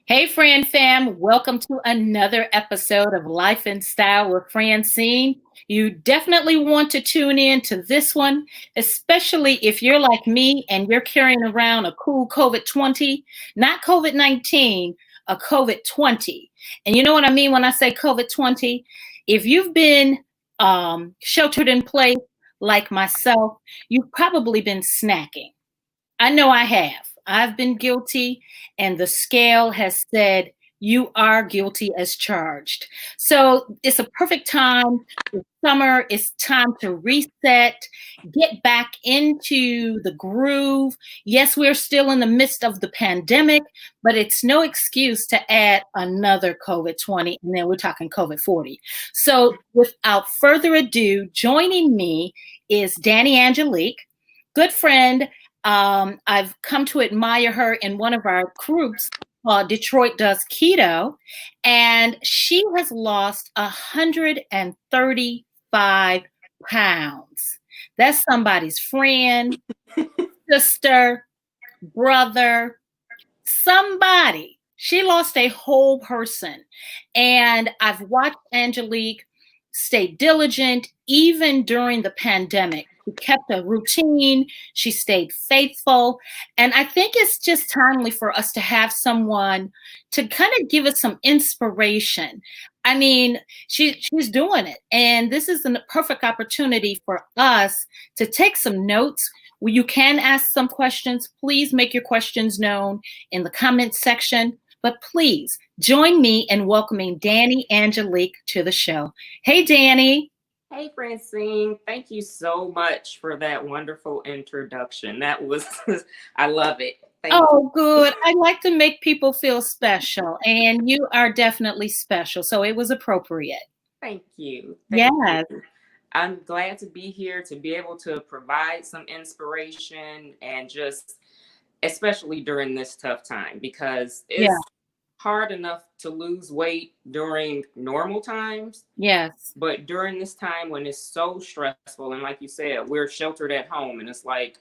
Hey, Fran fam, welcome to another episode of Life and Style with Francyne. You definitely want to tune in to this one, especially if you're like me and you're carrying around a cool COVID-20, not COVID-19, a COVID-20. And you know what I mean when I say COVID-20? If you've been sheltered in place like myself, you've probably been snacking. I know I have. I've been guilty, and the scale has said you are guilty as charged. So it's a perfect time. It's summer. It's time to reset, get back into the groove. Yes, we're still in the midst of the pandemic, but it's no excuse to add another COVID-20, and then we're talking COVID-40. So without further ado, joining me is Dani Angelique, good friend. I've come to admire her in one of our groups called Detroit Does Keto, and she has lost 135 pounds. That's somebody's friend, sister, brother, somebody. She lost a whole person. And I've watched Angelique stay diligent even during the pandemic. She kept a routine, she stayed faithful. And I think it's just timely for us to have someone to kind of give us some inspiration. I mean, she's doing it. And this is a perfect opportunity for us to take some notes. You can ask some questions. Please make your questions known in the comments section. But please join me in welcoming Dani Angelique to the show. Hey, Dani. Hey, Francyne. Thank you so much for that wonderful introduction. That was, I love it. Thank Oh, good. I like to make people feel special, and you are definitely special. So it was appropriate. Thank you. Yes. I'm glad to be here to be able to provide some inspiration and just, especially during this tough time, because Yeah. it's hard enough to lose weight during normal times. Yes. But during this time when it's so stressful, and like you said, we're sheltered at home, and it's like,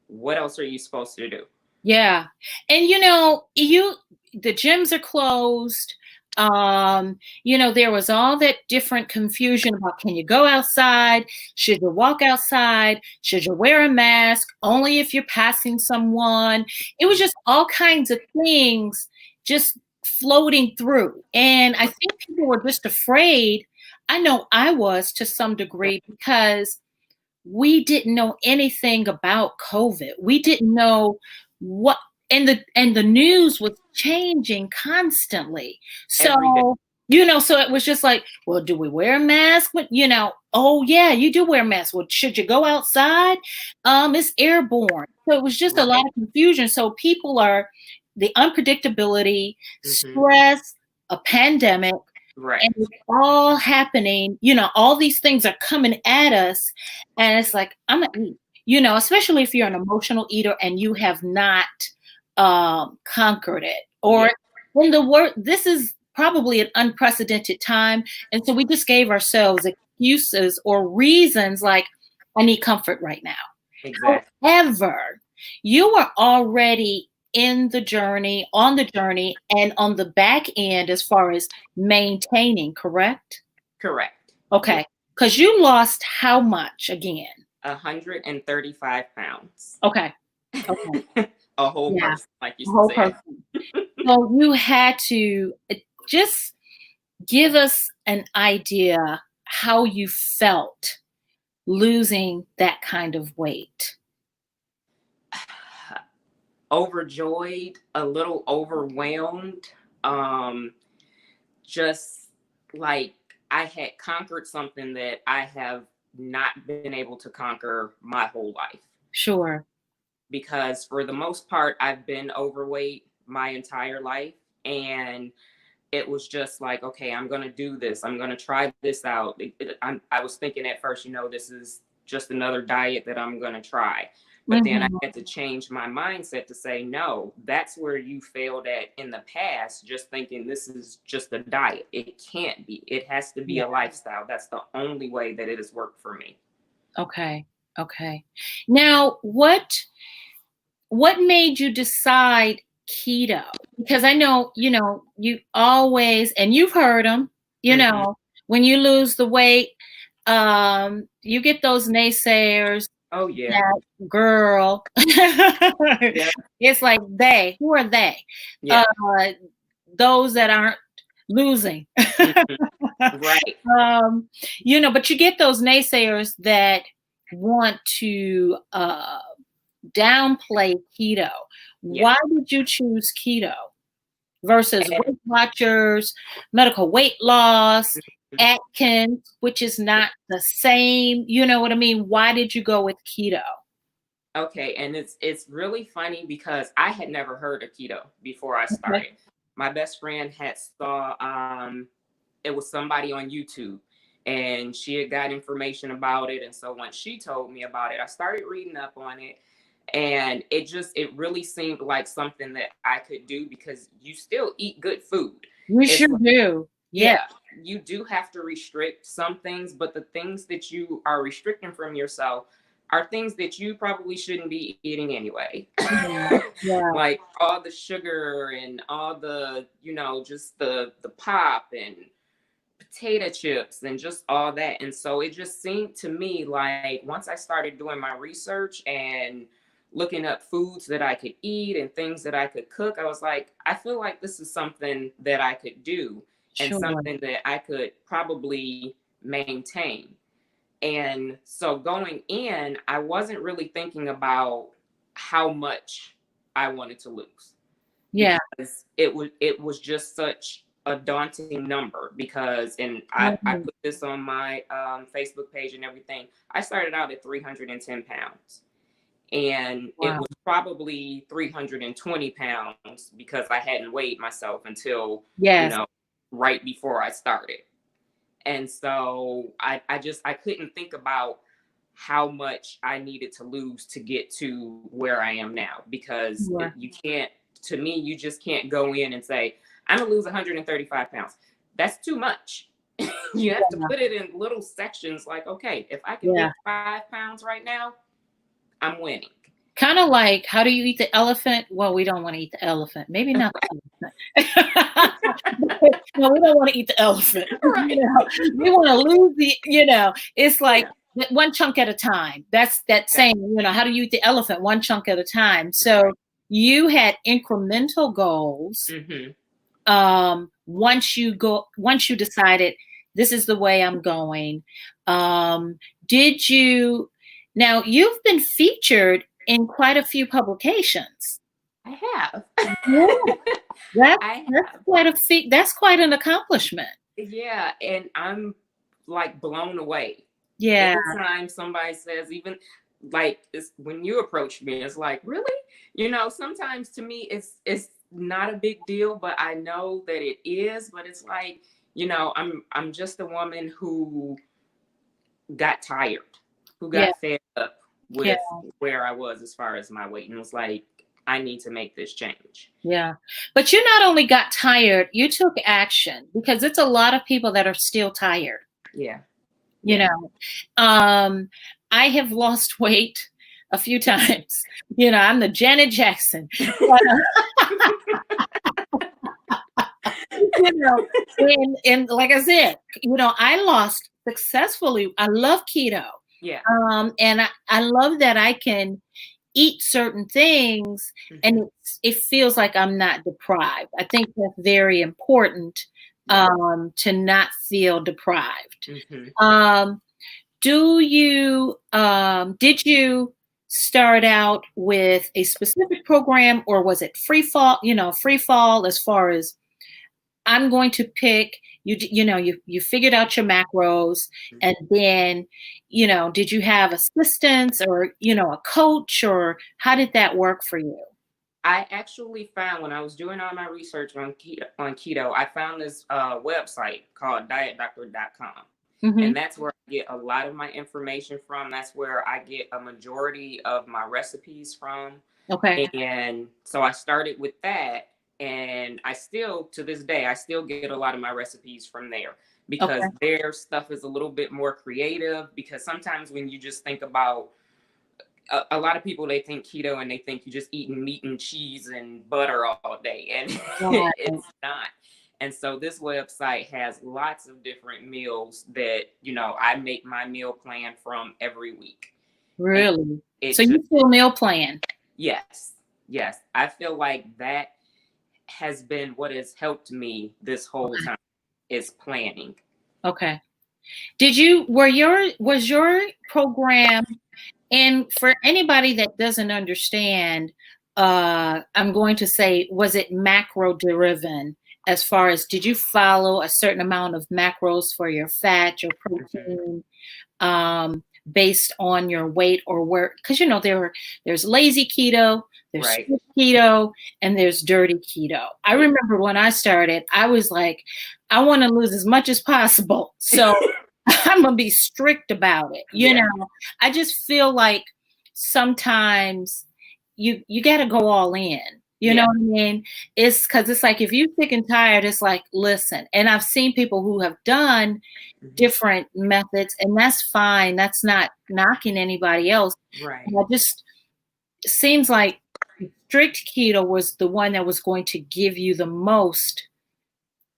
what else are you supposed to do? Yeah. And the gyms are closed. There was all that different confusion about, can you go outside? Should you walk outside? Should you wear a mask? Only if you're passing someone. It was just all kinds of things just floating through. And I think people were just afraid. I know I was to some degree because we didn't know anything about COVID. We didn't know what and the news was changing constantly. So, so it was just like, well, do we wear a mask? But oh yeah, you do wear a mask. Well, should you go outside? It's airborne. So it was just a lot of confusion. So people are the unpredictability, stress, a pandemic. Right. And it's all happening, all these things are coming at us. And it's like, I'm gonna eat, especially if you're an emotional eater and you have not conquered it. Or in the word, this is probably an unprecedented time. And so we just gave ourselves excuses or reasons like, I need comfort right now. Exactly. However, you are already on the journey, and on the back end as far as maintaining, correct? Correct. Okay. Because you lost how much again? 135 pounds. Okay. A whole person, like you whole said. Person. So you had to just give us an idea how you felt losing that kind of weight. Overjoyed, a little overwhelmed. Just like I had conquered something that I have not been able to conquer my whole life. Sure. Because for the most part, I've been overweight my entire life. And it was just like, okay, I'm going to do this. I'm going to try this out. I was thinking at first, this is just another diet that I'm going to try. But then I had to change my mindset to say, no, that's where you failed at in the past, just thinking this is just a diet. It can't be. It has to be a lifestyle. That's the only way that it has worked for me. Okay. Now, what made you decide keto? Because I know, you always, and you've heard them, Mhm. when you lose the weight, you get those naysayers Oh, yeah. that girl. Yeah. It's like who are they? Uh, Yeah. those that aren't losing. Mhm. Right. um, but you get those naysayers that want to downplay keto. Yeah. Why did you choose keto versus And Weight Watchers, medical weight loss, Atkins, which is not the same? You know what I mean? Why did you go with keto? okay, and it's really funny because I had never heard of keto before I Okay. started. My best friend had saw it was somebody on YouTube, and she had got information about it, and so once she told me about it, I started reading up on it, and it really seemed like something that I could do because you still eat good food. We It's sure do. Yeah. yeah, you do have to restrict some things, but the things that you are restricting from yourself are things that you probably shouldn't be eating anyway. Yeah. Yeah. Like all the sugar and all the, just the pop and potato chips and just all that. And so it just seemed to me like once I started doing my research and looking up foods that I could eat and things that I could cook, I was like, I feel like this is something that I could do and Sure. something that I could probably maintain. And so going in, I wasn't really thinking about how much I wanted to lose Yeah. because it was just such a daunting number because and I Mhm. put this on my Facebook page and everything. I started out at 310 pounds and it Wow. was probably 320 pounds because I hadn't weighed myself until you Yes. know right before I started. And so I couldn't think about how much I needed to lose to get to where I am now because Sure. you can't, to me, you just can't go in and say, I'm gonna lose 135 pounds. That's too much. You have to Yeah. put it in little sections like, okay, if I can Yeah. lose 5 pounds right now, I'm winning. Kind of like, how do you eat the elephant? Well, we don't want to eat the elephant. Maybe not the elephant. No, we don't want to eat the elephant. Right. We want to lose it's like Yeah. one chunk at a time. That's that Yeah. saying, how do you eat the elephant? One chunk at a time. Right. So you had incremental goals. Hmm. Once you decided this is the way I'm going. Did you Now you've been featured in quite a few publications. I have. Yeah, that's I that's have. quite a feat. That's quite an accomplishment. Yeah, and I'm like blown away. Yeah, Anytime somebody says, even like it's when you approach me, it's like, really? Sometimes to me it's not a big deal, but I know that it is, but it's like, I'm just a woman who got tired, who yeah, got fed up yeah, with where I was as far as my weight and was like, I need to make this change. yeah. But you not only got tired, you took action because it's a lot of people that are still tired. Yeah. You Yeah. know, um, I have lost weight a few times. I'm the Janet Jackson. But, and like I said, I lost successfully. I love keto. Yeah. And I love that I can eat certain things and Hmm. it feels like I'm not deprived. I think that's very important, Yeah. to not feel deprived. Hmm. Um, did you start out with a specific program or was it free fall as far as I'm going to pick you figured out your macros and then did you have assistants or a coach or how did that work for you? I actually found when I was doing all my research on keto, I found this website called dietdoctor.com. Hmm. And that's where I get a lot of my information from. That's where I get a majority of my recipes from. Okay. And so I started with that. And I still, to this day, I still get a lot of my recipes from there because Okay. their stuff is a little bit more creative. Because sometimes when you just think about a lot of people, they think keto and they think you're just eating meat and cheese and butter all day, and Right. it's not. And so this website has lots of different meals that, I make my meal plan from every week. And Really? it So just, you still meal plan? yes, yes. I feel like that has been what has helped me this whole Okay. time, is planning. Okay. Was your program, and for anybody that doesn't understand, I'm going to say, was it macro driven as far as did you follow a certain amount of macros for your fat, your Mhm. protein, based on your weight or where? Because there's lazy keto, there's Right. strict keto, and there's dirty keto. I Yeah. remember when I started, I was like, I want to lose as much as possible, so I'm gonna be strict about it. Yeah. I just feel like sometimes you got to go all in. You know Yeah. what I mean? It's because it's like if you're sick and tired, it's like listen. And I've seen people who have done Mhm. different methods, and that's fine. That's not knocking anybody else. Right. And I just seems like strict keto was the one that was going to give you the most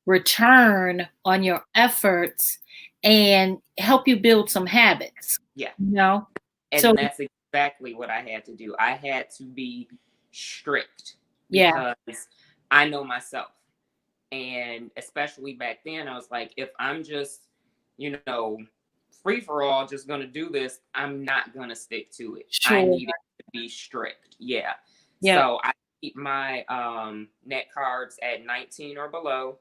return on your efforts and help you build some habits, Yeah. you know? So, And that's exactly what I had to do. I had to be strict yeah, because I know myself. And especially back then, I was like, if I'm just, you know, free for all, just going to do this, I'm not going to stick to it. I sure. needed to be strict. Yeah. Yeah. So I keep my net carbs at 19 or below.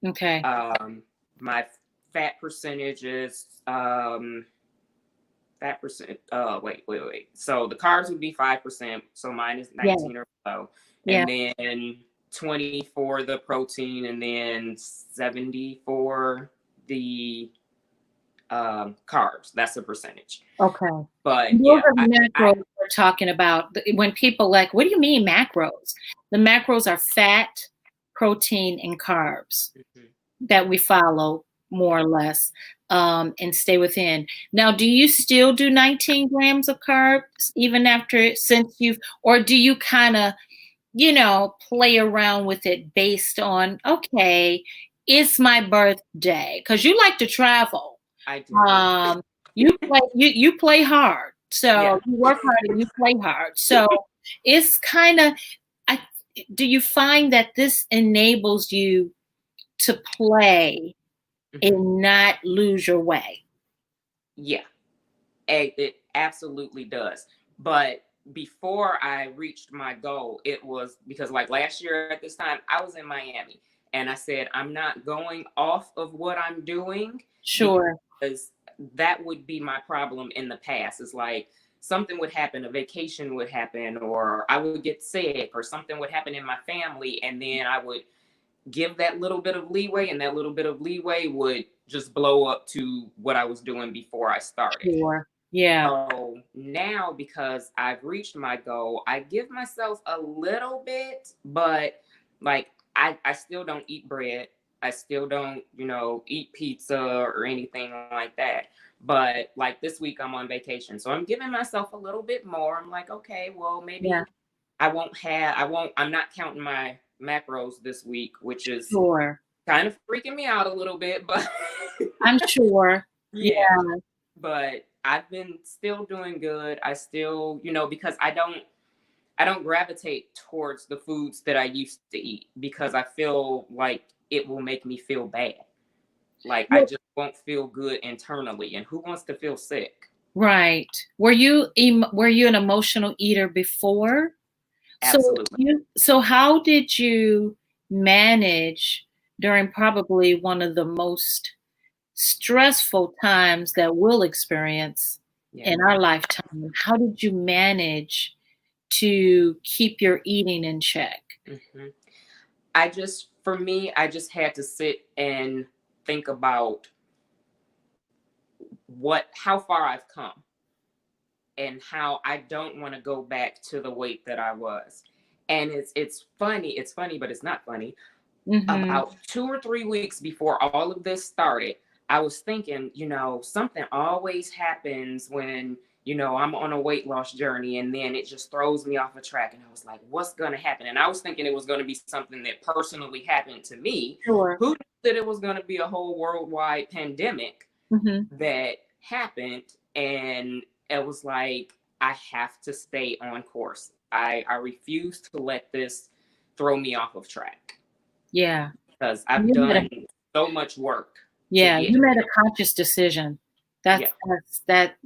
Okay. My fat percentage is fat percent. Wait. So the carbs would be 5%. So mine is Yeah. 19 or below, Yeah. and then 20 for the protein, and then 70 for the carbs. That's the percentage. Okay. But Those yeah, are the I macros we're talking about. When people like, what do you mean macros? The macros are fat, protein, and carbs Mhm. that we follow more or less, and stay within. Now, do you still do 19 grams of carbs even after since or do you kind of, play around with it based on, okay, it's my birthday? Because you like to travel. I do. Um, you play hard. Yeah. So you work hard and you play hard. So it's kind of, I do you find that this enables you to play Mhm. and not lose your way? Yeah. It absolutely does. But before I reached my goal, it was because, like, last year at this time, I was in Miami, and I said, I'm not going off of what I'm doing, Sure. because that would be my problem in the past. It's like something would happen, a vacation would happen, or I would get sick, or something would happen in my family, and then I would give that little bit of leeway, and that little bit of leeway would just blow up to what I was doing before I started. Sure. Yeah. So now, because I've reached my goal, I give myself a little bit, but like I still don't eat bread. I still don't, eat pizza or anything like that. But like this week, I'm on vacation. So I'm giving myself a little bit more. I'm like, okay, well, Yeah. maybe I'm not counting my macros this week, which is Sure. kind of freaking me out a little bit, but I'm sure. Yeah. yeah. But I've been still doing good. I still, because I don't gravitate towards the foods that I used to eat, because I feel like it will make me feel bad. Like I just won't feel good internally, and who wants to feel sick? Right. Were you an emotional eater before? So Absolutely. so how did you manage during probably one of the most stressful times that we'll experience Yeah. in our lifetime? How did you manage to keep your eating in check? hmm for me, I just had to sit and think about how far I've come, and how I don't want to go back to the weight that I was. And it's funny, but it's not funny. Mhm. About 2 or 3 weeks before all of this started, I was thinking, something always happens when, I'm on a weight loss journey, and then it just throws me off a track. And I was like, what's going to happen? And I was thinking it was going to be something that personally happened to me. Sure. Who knew that it was going to be a whole worldwide pandemic that happened? And it was like, I have to stay on course. I refuse to let this throw me off of track. Yeah. Because I've done so much work. Yeah, you made a conscious decision.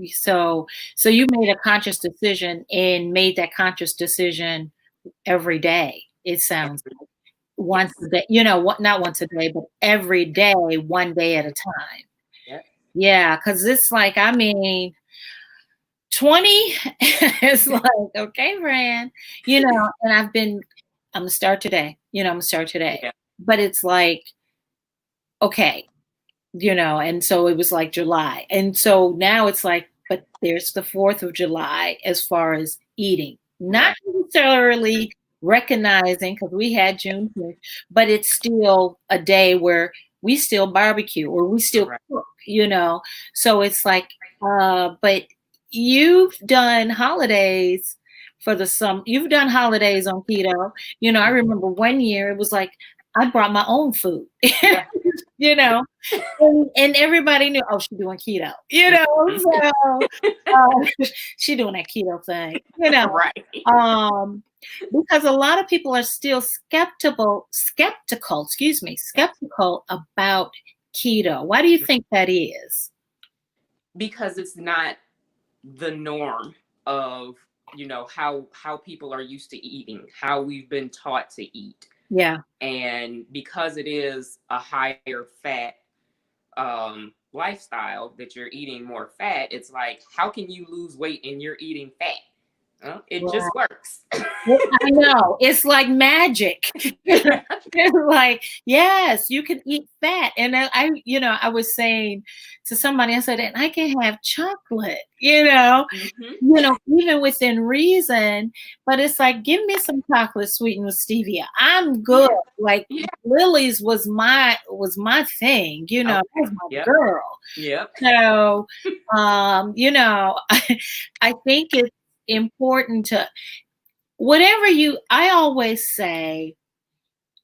So you made a conscious decision and made that conscious decision every day. It sounds like once a day, not once a day, but every day, one day at a time. Yeah, because it's like, 20 is like, okay, Fran, and I'm gonna start today, Yeah. But it's like, okay, and so it was like July. And so now it's like, but there's the 4th of July as far as eating, not necessarily recognizing, because we had Juneteenth, but it's still a day where we still barbecue or we still cook, So it's like, but you've done holidays you've done holidays on keto. I remember one year it was like, I brought my own food, and everybody knew, oh, she's doing keto, so she doing that keto thing, Right. Because a lot of people are still skeptical about keto. Why do you think that is? Because it's not the norm of, how people are used to eating, how we've been taught to eat. Yeah. And because it is a higher fat lifestyle, that you're eating more fat, it's like, how can you lose weight and you're eating fat? Well, it just works. I know. It's like magic. It's like, yes, you can eat fat. And I was saying to somebody, I said, and I can have chocolate, even within reason. But it's like, give me some chocolate sweetened with stevia. I'm good. Like Lily's was my thing, that was my girl. Yep. So, I think it's important to I always say,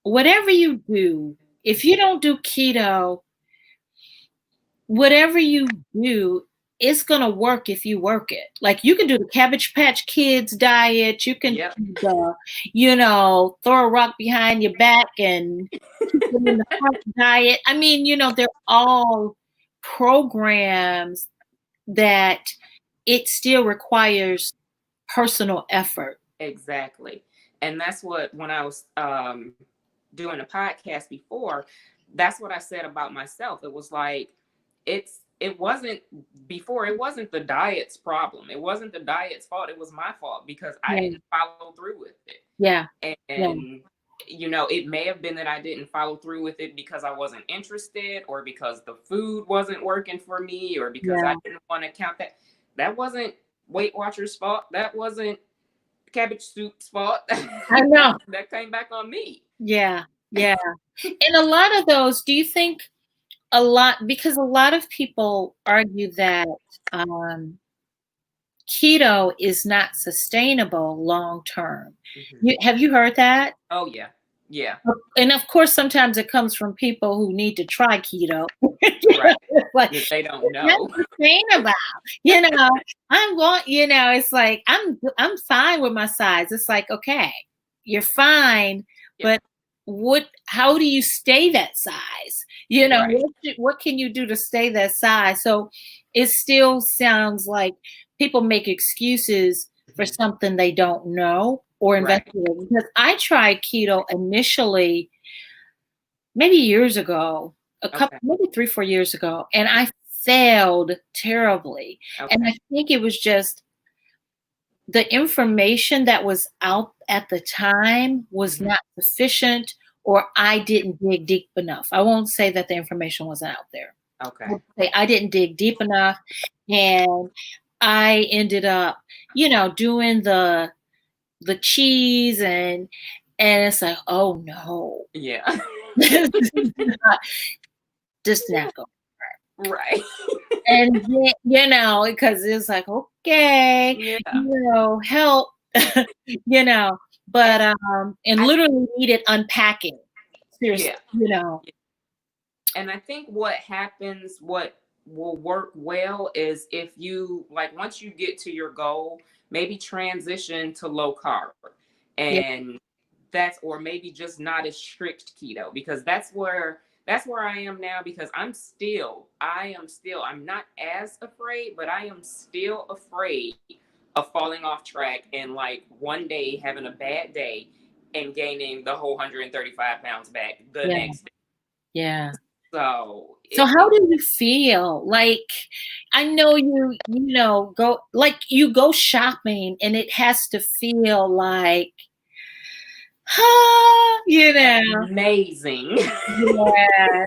whatever you do, if you don't do keto, whatever you do, it's going to work if you work it. Like, you can do the Cabbage Patch Kids diet. You can, throw a rock behind your back and keep them in the front diet. They're all programs that it still requires personal effort. Exactly. And that's what, when I was doing a podcast before, that's what I said about myself. It was like, it wasn't the diet's problem. It wasn't the diet's fault. It was my fault because I didn't follow through with it. Yeah. And it may have been that I didn't follow through with it because I wasn't interested, or because the food wasn't working for me, or because I didn't want to count that. That wasn't Weight Watchers' fault. That wasn't Cabbage Soup's fault. I know. That came back on me. Yeah. And a lot of those, do you think because a lot of people argue that keto is not sustainable long term. Have you heard that? Oh, yeah. Yeah. And of course, sometimes it comes from people who need to try keto. Right. Like, if they don't know. Sustainable. I'm going, it's like, I'm fine with my size. It's like, okay, you're fine, but how do you stay that size? What can you do to stay that size? So it still sounds like people make excuses for something they don't know or investigate. Because I tried keto initially, maybe years ago, maybe 3-4 years ago, and I failed terribly. And I think it was just the information that was out at the time was not sufficient, or I didn't dig deep enough. I won't say that the information wasn't out there. Okay. I didn't dig deep enough, and I ended up, doing the cheese, and it's like, oh no. Yeah. Just not going. Right. And then, because it's like, okay, Yeah. help, you know, but, And and I literally needed unpacking. Seriously, yeah. And I think what will work well is if you like once you get to your goal, maybe transition to low carb. yeah, And or maybe just not as strict keto, because that's where I am now, because I'm not as afraid, but I am still afraid of falling off track and like one day having a bad day and gaining the whole 135 pounds back the yeah, next day. yeah. So So how do you feel? Like, I know go, like, you go shopping and it has to feel like, you know, amazing. yeah,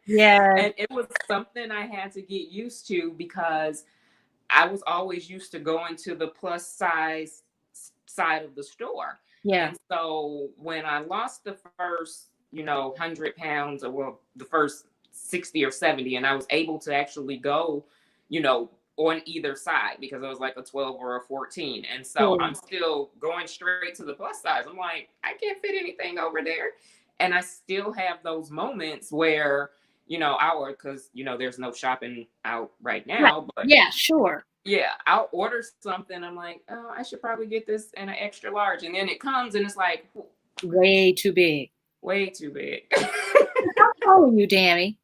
yeah, And it was something I had to get used to, because I was always used to going to the plus size side of the store. yeah, And so when I lost the first, 100 pounds, or well, the first 60 or 70, and I was able to actually go, on either side, because it was like a 12 or a 14. And so cool. I'm still going straight to the plus size. I'm like, I can't fit anything over there. And I still have those moments where, because, there's no shopping out right Right. now, but Yeah, sure. yeah, I'll order something. I'm like, oh, I should probably get this in an extra large. And then it comes and it's like, Way too big. way too big. How tall are you, Dani?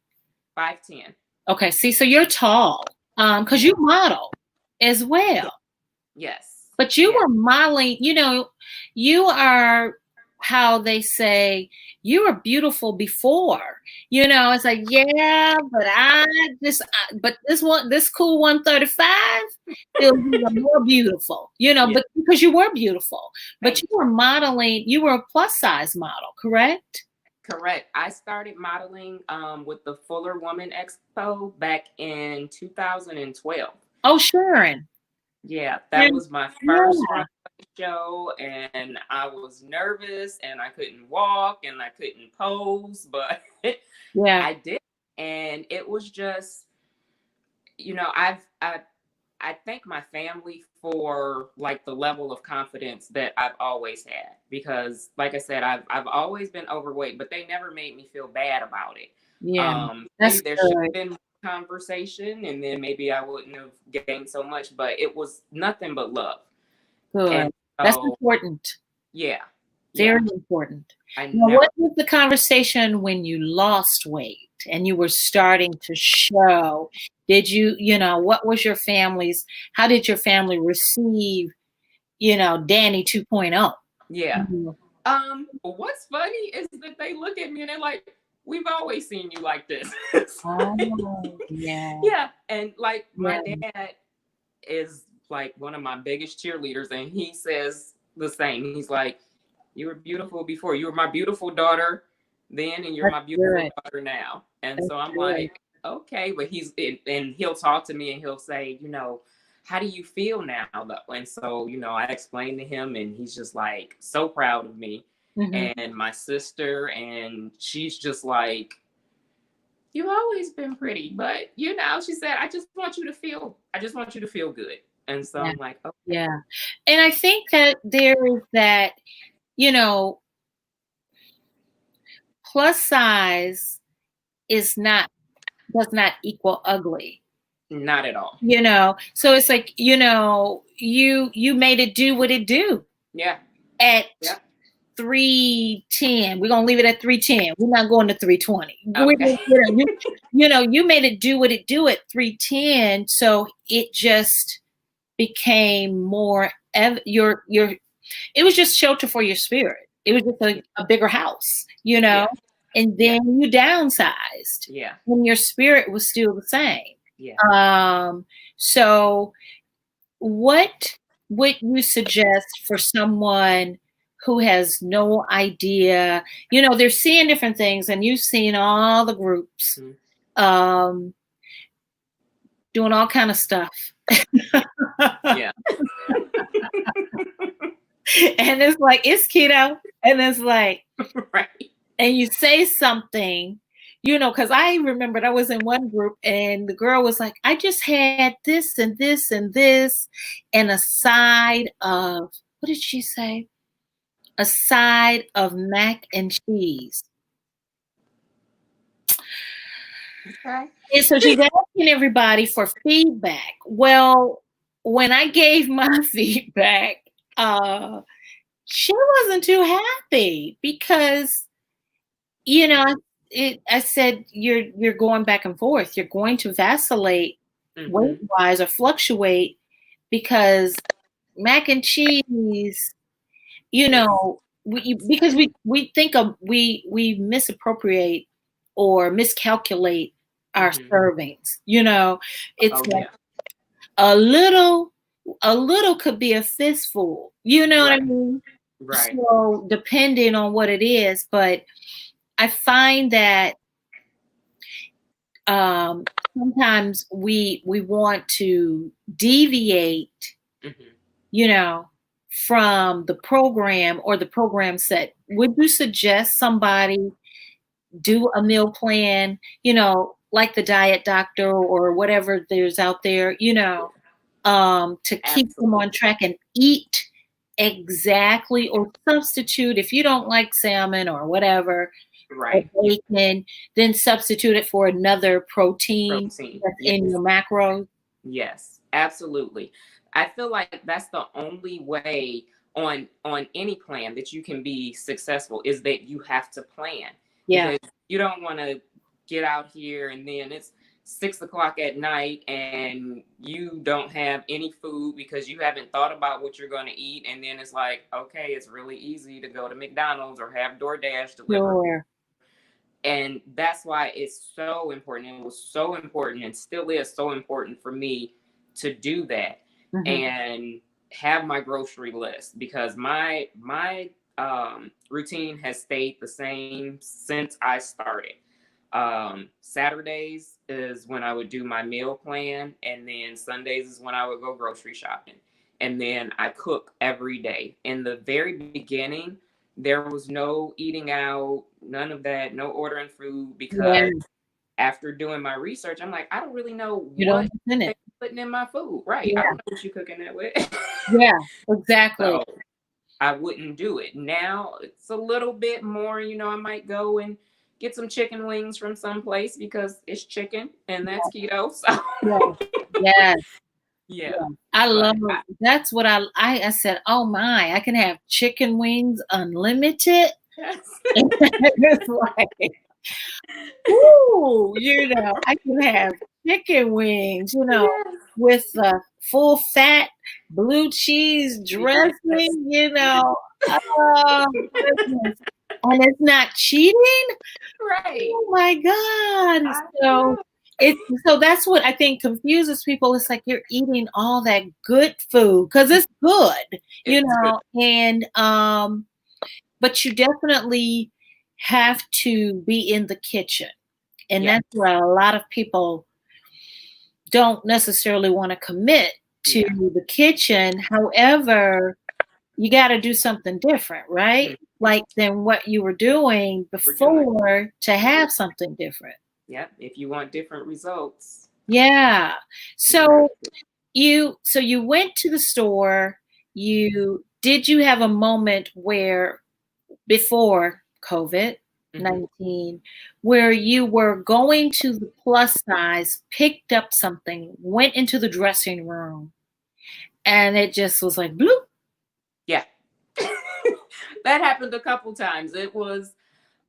5'10". Okay, see, so you're tall, because Yeah. you model as well. Yes. But you Yeah. were modeling, you are, how they say, you were beautiful before. It's like, yeah, but but this cool 135 feels even more beautiful, Yeah. but because you were beautiful. But Thank you you. were modeling, you were a plus size model, correct? Correct. I started modeling with the Fuller Woman Expo back in 2012. Oh, Sharon. Yeah, Yeah. that was my first runway show, and I was nervous, and I couldn't walk, and I couldn't pose, but Yeah. I did, and it was just, I thank my family for like the level of confidence that I've always had, because, like I said, I've always been overweight, but they never made me feel bad about it. Yeah. Maybe That's there should good. have been more conversation, and then maybe I wouldn't have gained so much, but it was nothing but love. Good. And That's so, important. yeah, yeah, Very important. I Now, never, what was the conversation when you lost weight and you were starting to show? Did what was your how did your family receive, Dani 2.0? yeah. Mhm. What's funny is that they look at me and they're like, we've always seen you like this. Oh, yeah. Yeah. And like Yeah. my dad is like one of my biggest cheerleaders, and he says the same. He's like, you were beautiful before. You were my beautiful daughter then, and you're That's my beautiful good. daughter now. And That's so I'm good. like, okay. But and he'll talk to me and he'll say, how do you feel now though? And so, I explained to him, and he's just like so proud of me. Mhm. And my sister, and she's just like, you've always been pretty, but she said, I just want you to feel good. And so Yeah. I'm like, okay. Yeah. And I think that there is that, you know, plus size is not does not equal ugly. Not at all. So it's like, you made it do what it do Yeah. at Yeah. 310. We're gonna leave it at 310. We're not going to 320. Okay. You made it do what it do at 310. So it just became more your it was just shelter for your spirit. It was just a bigger house, Yeah. and Yeah. then you downsized Yeah. when your spirit was still the same. Yeah. So what would you suggest for someone who has no idea? They're seeing different things, and you've seen all the groups, um, doing all kind of stuff. Yeah. And it's like, it's keto. And it's like, Right. and you say something, because I remembered I was in one group and the girl was like, I just had this and this and this and a side of, what did she say? A side of mac and cheese. Okay. And so she's asking everybody for feedback. Well, when I gave my feedback, she wasn't too happy because, I said you're going back and forth. You're going to vacillate weight wise or fluctuate because mac and cheese, because we think of we misappropriate or miscalculate our servings. It's Oh like yeah. a little could be a fistful. You know what I Right. mean? Right. So depending on what it is, but I find that sometimes we want to deviate, from the program or the program set. Would you suggest somebody do a meal plan, like the diet doctor or whatever there's out there, to keep them on Absolutely. track and eat exactly or substitute if you don't like salmon or whatever or Right. Yeah. bacon, then substitute it for another protein Protein. that's Yes. in your macros. Yes. Absolutely. I feel like that's the only way on any plan that you can be successful is that you have to plan, Yeah, because you don't want to get out here and then it's 6 o'clock at night and you don't have any food because you haven't thought about what you're going to eat, and then it's like, okay, it's really easy to go to McDonald's or have DoorDash deliver. sure. And that's why it's so important. It was so important and still is so important for me to do that Mhm. and have my grocery list, because my routine has stayed the same since I started. Saturdays is when I would do my meal plan, and then Sundays is when I would go grocery shopping. And then I cook every day. In the very beginning, there was no eating out, none of that, no ordering food, Yeah, because after doing my research, I'm like, I don't really know you don't what what's in they're it. putting in my food. Right. I Yeah, don't know what you're cooking that with. yeah, exactly. So I wouldn't do it. Now it's a little bit more, I might go and get some chicken wings from someplace because it's chicken and that's keto. So Yeah, yes. yeah. Yeah, I But love that's what I said, "Oh my, I can have chicken wings unlimited." yes. It's like, ooh, I can have chicken wings, Yes. with the full fat blue cheese Yes. dressing, Yes. oh goodness, and it's not cheating? Right. Oh my God. I So know. it so that's what I think confuses people. It's like you're eating all that good food because it's good, It's good. and but you definitely have to be in the kitchen. And Yeah. that's where a lot of people don't necessarily want to commit to Yeah. the kitchen. However, you got to do something different, right? Mhm. Like than what you were doing We're doing. before to have something different. Yeah. If you want different results, Yeah. you have So you went to the store. Did you have a moment where before to. COVID-19 where you were going to the plus size, picked up something, went into the dressing room, and it just was like bloop? Yeah. That happened a couple times. It was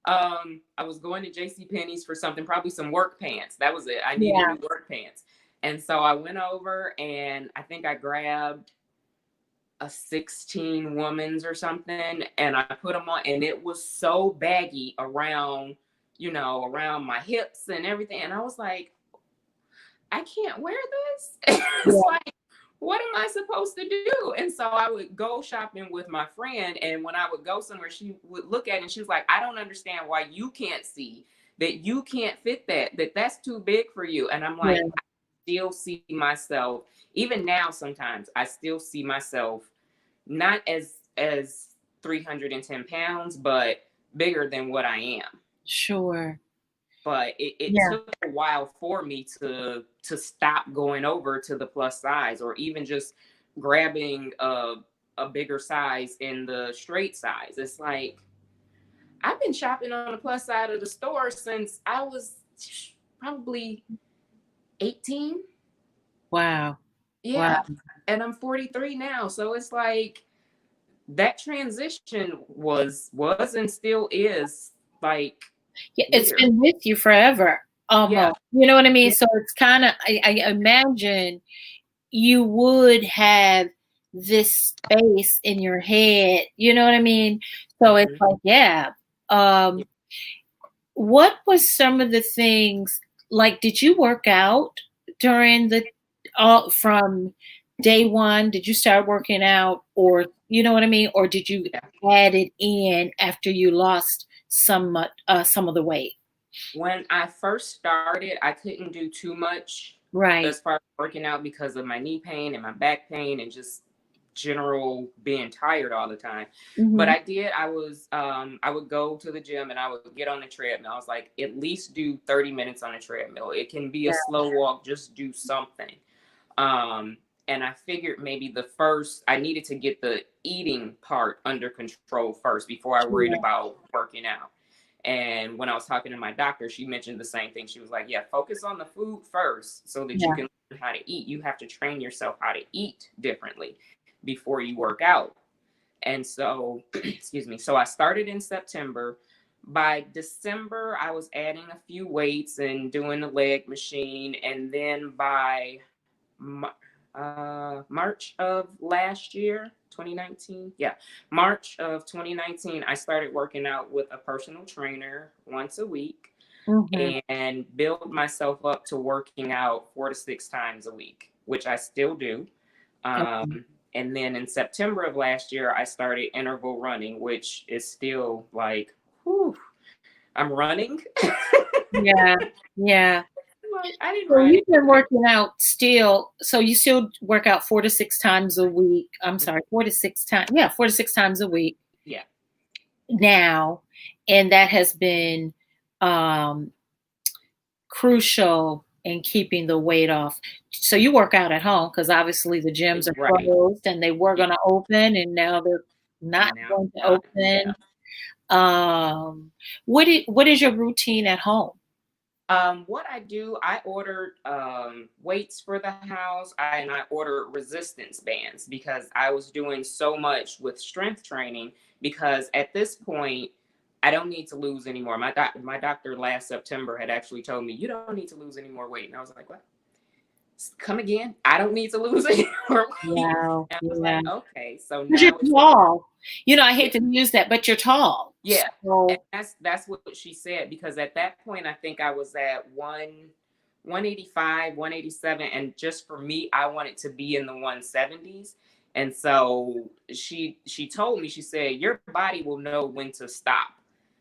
I was going to JC Penney's for something, probably some work pants. That was it. I needed Yeah. new work pants. And so I went over and I think I grabbed a 16 woman's or something, and I put them on, and it was so baggy around, around my hips and everything. And I was like, I can't wear this. It's Yeah. like, what am I supposed to do? And so I would go shopping with my friend. And when I would go somewhere, she would look at it and she was like, I don't understand why you can't see that you can't fit that's too big for you. And I'm Yeah. like, I still see myself, even now, sometimes I still see myself not as 310 pounds, but bigger than what I am. Sure. but it Yeah. took a while for me to stop going over to the plus size, or even just grabbing a bigger size in the straight size. It's like, I've been shopping on the plus side of the store since I was probably 18. Wow. Yeah. Wow. And I'm 43 now. So it's like, that transition was and still is like Yeah, it's weird. been with you forever, Yeah. almost. You know what I mean? Yeah. So it's kind of, I imagine you would have this space in your head. You know what I mean? So it's Mhm. like, yeah. Yeah. What was some of the things, like, did you work out during the, all from day one? Did you start working out, or, you know what I mean? Or did you Yeah. add it in after you lost some of the weight? When I first started, I couldn't do too much Right. as far as working out because of my knee pain and my back pain and just general being tired all the time. But Mhm. I did, I would go to the gym and I would get on the treadmill. I was like, at least do 30 minutes on a treadmill. It can be a Yeah. slow walk, just do something. Um, and I figured maybe I needed to get the eating part under control first before I worried Sure. about working out. And when I was talking to my doctor, she mentioned the same thing. She was like, yeah, focus on the food first so that you Yeah. can learn how to eat. You have to train yourself how to eat differently before you work out. And so, excuse me. So I started in September. By December, I was adding a few weights and doing the leg machine. And then by March of last year, 2019. Yeah, March of 2019, I started working out with a personal trainer once a week Mhm. and build myself up to working out 4 to 6 times a week, which I still do. Okay. And then in September of last year, I started interval running, which is still like, whew, I'm running. Yeah. Yeah. Like, I didn't So run you've been it. working out still. So you still work out 4 to 6 times a week. I'm sorry, 4 to 6 times. Yeah, 4 to 6 times a week Yeah. now, and that has been um, crucial in keeping the weight off. So you work out at home because obviously the gyms are Right. closed, and they were Yeah. going to open, and now they're not And now, going to open. yeah. What is your routine at home? What I do, I ordered weights for the house, and I ordered resistance bands because I was doing so much with strength training. Because at this point, I don't need to lose anymore. My doctor last September had actually told me, you don't need to lose any more weight, and I was like, what? Come again? I don't need to lose any more weight. Wow. And I was Yeah. like, okay, so Because you're now it's tall. You know, I yeah. hate to use that, but you're tall. Yeah, and So that's what she said, because at that point I think I was at 185, 187, and just for me I wanted to be in the 170s. And so she told me, she said, your body will know when to stop.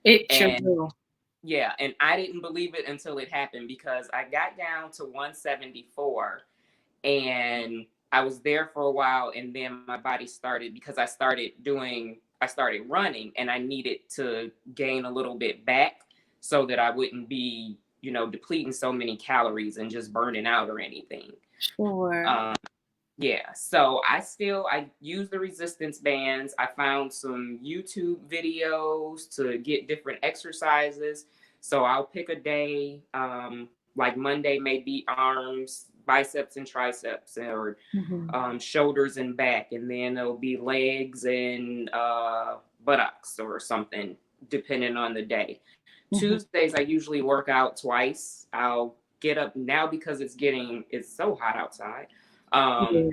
it sure And will. yeah, and I didn't believe it until it happened, because I got down to 174 and I was there for a while, and then my body started, because I started running, and I needed to gain a little bit back so that I wouldn't be, depleting so many calories and just burning out or anything. Sure. Um, yeah, so I use the resistance bands. I found some YouTube videos to get different exercises. So I'll pick a day, like Monday may be arms, biceps and triceps, or Mhm. shoulders and back, and then it'll be legs and buttocks or something, depending on the day. Mhm. Tuesdays I usually work out twice. I'll get up now because it's so hot outside. Yeah. Um,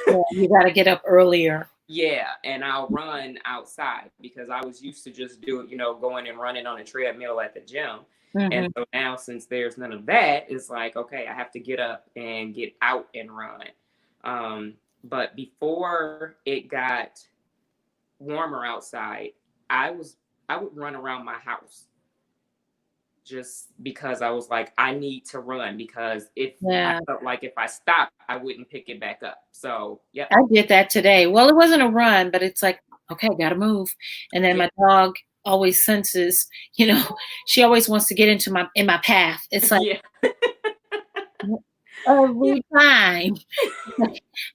Yeah, you gotta get up earlier. yeah, and I'll run outside because I was used to just going and running on a treadmill at the gym. And Mhm. so now, since there's none of that, it's like, okay, I have to get up and get out and run. But before it got warmer outside, I was I would run around my house, just because I was like, I need to run, because if I Yeah. felt like if I stopped, I wouldn't pick it back up. So, yep. I did that today. Well, it wasn't a run, but it's like, okay, gotta move. And then Yeah. my dog always senses, she always wants to get into my path. It's like Yeah. Yeah. every time.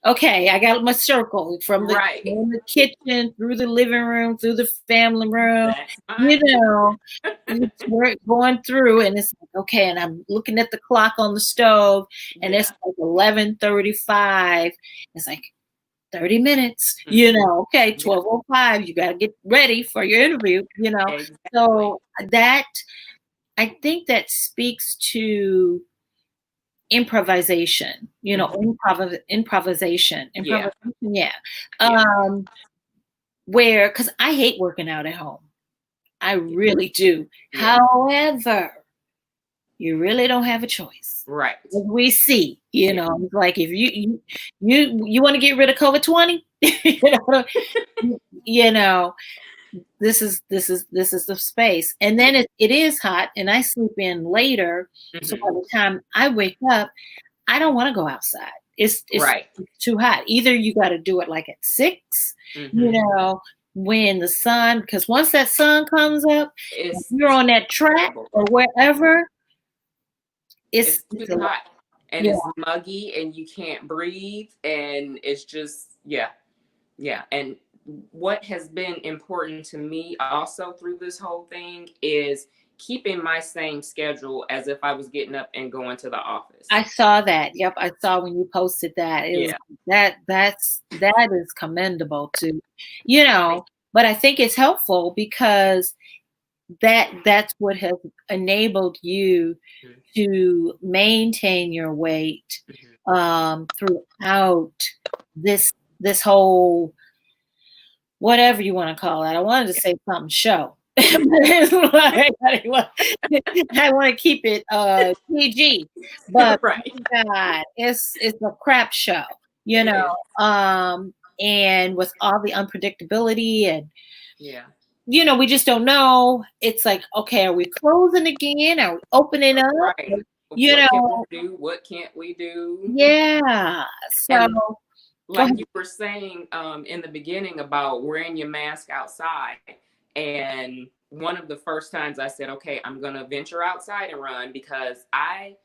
Okay, I got my circle from Right. in the kitchen, through the living room, through the family room, That's you mine know, too. we're going through, and it's like, okay, and I'm looking at the clock on the stove, and it's Yeah. like 11:35. It's like 30 minutes, okay, Yeah. 12:05, you got to get ready for your interview. Exactly. So that, I think that speaks to improvisation, Mhm. improvisation, Yeah. yeah. Yeah. Um, where, because I hate working out at home. I Yeah. really do. Yeah. However, you really don't have a choice. Right. As we see, Yeah. it's like if you want to get rid of COVID-20, you know, this is the space. And then Yeah. it is hot and I sleep in later. So by Mhm. the time I wake up, I don't want to go outside. It's Right. too hot. Either you got to do it like at 6, you Mhm. know, when the sun, because once that sun comes up, if It's you're on that track terrible. or wherever, It's it's too a lot. hot and Yeah, it's muggy and you can't breathe and it's just yeah. Yeah. And what has been important to me also through this whole thing is keeping my same schedule as if I was getting up and going to the office. I saw that. Yep, I saw when you posted that. It was Yeah. that is commendable too, Right. but I think it's helpful because that's what has enabled you Mhm. to maintain your weight Mhm. throughout this whole, whatever you want to call it. I wanted to Yeah. say something show. But it's like, I want to keep it PG, but Right. my God, it's a crap show, you It know. is. And with all the unpredictability and Yeah. we just don't know. It's like, okay, are we closing again? Are we opening up? Right. You What can we know, do? What can't we do? yeah. So And go like ahead. you were saying in the beginning about wearing your mask outside, and one of the first times I said, okay, I'm gonna venture outside and run because I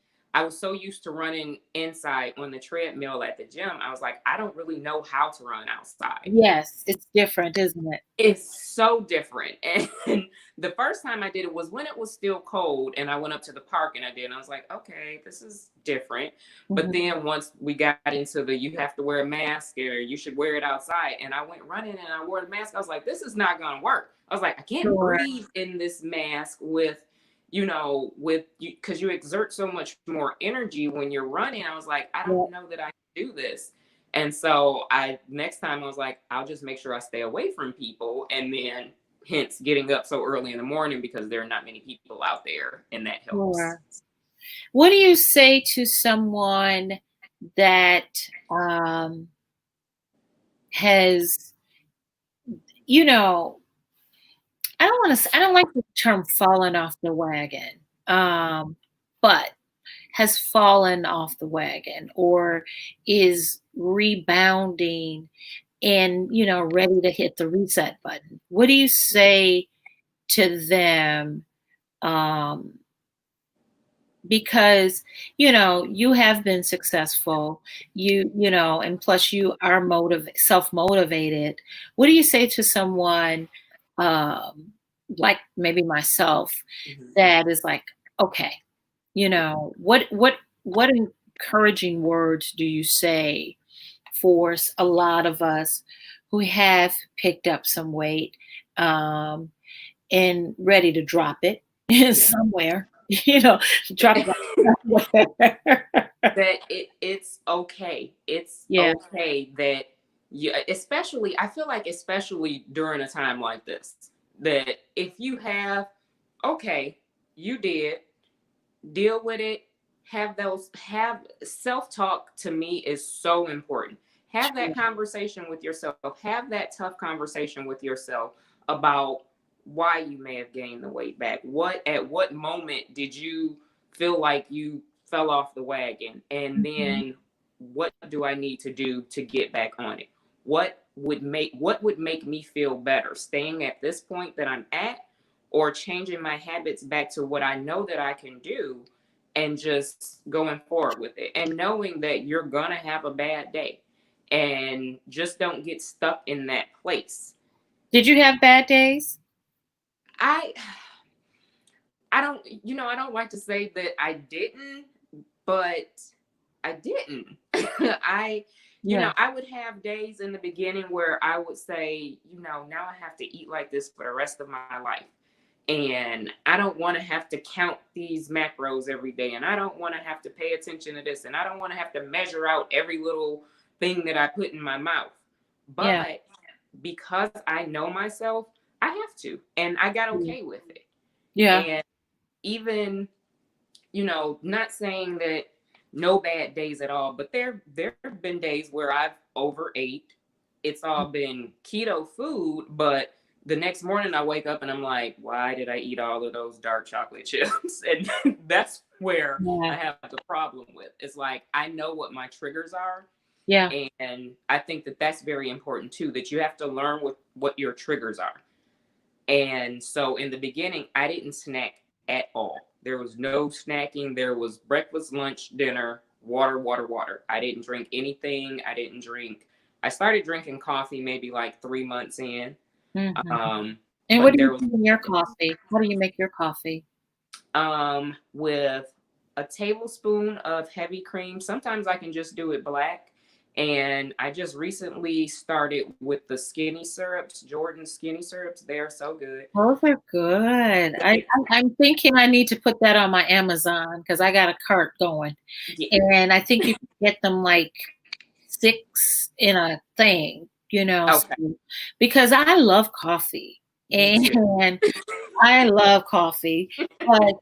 was so used to running inside on the treadmill at the gym. I was like, I don't really know how to run outside. Yes, it's different, isn't it? It's so different. And the first time I did it was when it was still cold and I went up to the park and I did. And I was like, okay, this is different. But Mhm. then once we got into the you have to wear a mask or you should wear it outside, and I went running and I wore the mask, I was like, this is not gonna work. I was like, I can't Sure. breathe in this mask with with you because you exert so much more energy when you're running. I was like, I Yeah. don't know that I can do this. And so I next time I was like, I'll just make sure I stay away from people, and then hence getting up so early in the morning because there are not many people out there, and that helps. Sure. What do you say to someone that has, you know, I don't like the term fallen off the wagon, but has fallen off the wagon or is rebounding and, ready to hit the reset button. What do you say to them? Um, because you have been successful, and plus you are self-motivated. What do you say to someone um like maybe myself Mhm. that is like, okay, what encouraging words do you say for a lot of us who have picked up some weight um and ready to drop it Yeah. somewhere, drop it somewhere. That it's okay. It's Yeah, okay that you, especially I feel like especially during a time like this, that if you have okay, you did deal with it, have self-talk. To me is so important. Have that sure. conversation with yourself, have that tough conversation with yourself about why you may have gained the weight back, what moment did you feel like you fell off the wagon, and Mhm. then what do I need to do to get back on it, what would make me feel better staying at this point that I'm at, or changing my habits back to what I know that I can do and just going forward with it and knowing that you're going to have a bad day and just don't get stuck in that place. Did you have bad days? I I don't, I don't like to say that I didn't, but I didn't. I would have days in the beginning where I would say, now I have to eat like this for the rest of my life. And I don't want to have to count these macros every day. And I don't want to have to pay attention to this. And I don't want to have to measure out every little thing that I put in my mouth. But because I know myself, I have to. And I got okay with it. Yeah. And even, not saying that no bad days at all, but there have been days where I've overate. It's all been keto food, but the next morning I wake up and I'm like, why did I eat all of those dark chocolate chips? And that's where I have the problem with. It's like, I know what my triggers are. Yeah. And I think that that's very important too, that you have to learn what your triggers are. And so in the beginning, I didn't snack at all. There was no snacking. There was breakfast, lunch, dinner, water, water, water. I didn't drink anything. I started drinking coffee maybe like 3 months in. Mm-hmm. And what do you do in your coffee? How do you make your coffee? With a tablespoon of heavy cream. Sometimes I can just do it black. And I just recently started with the skinny syrups, Jordan skinny syrups. They're so good. Those are good. I'm thinking I need to put that on my Amazon because I got a cart going. Yeah. And I think you can get them like 6 in a thing, Okay. So, because I love coffee. And I love coffee. But,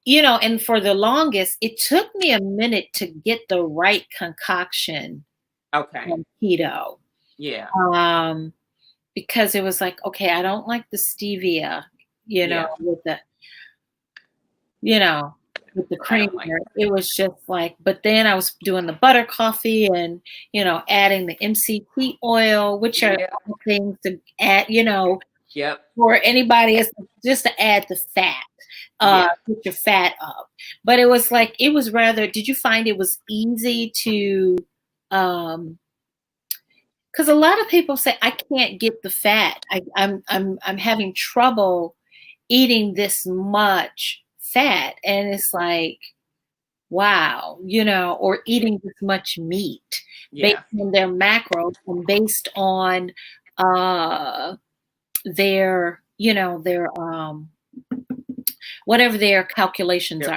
and for the longest, it took me a minute to get the right concoction. Okay. On keto. Yeah. Because it was like, okay, I don't like the stevia, with the, with the cream. It was just like, but then I was doing the butter coffee and, adding the MCT oil, which are things to add, for anybody, it's just to add the fat, put your fat up. But it was like, did you find it was easy to, because a lot of people say I can't get the fat. I'm having trouble eating this much fat, and it's like, wow, or eating this much meat based on their macros and based on their whatever their calculations are.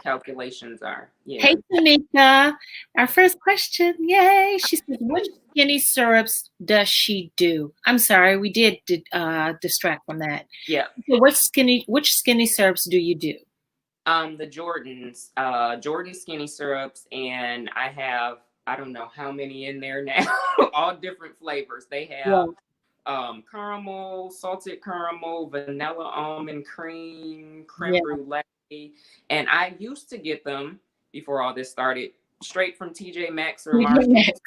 Yeah. Hey, Tamika. Our first question. Yay. She says, which skinny syrups does she do? I'm sorry, we did distract from that. Yeah. So which skinny syrups do you do? The Jordan's, Jordan skinny syrups, and I have, I don't know how many in there now, all different flavors. They have caramel, salted caramel, vanilla almond creme brulee. And I used to get them before all this started straight from TJ Maxx or Marshall's.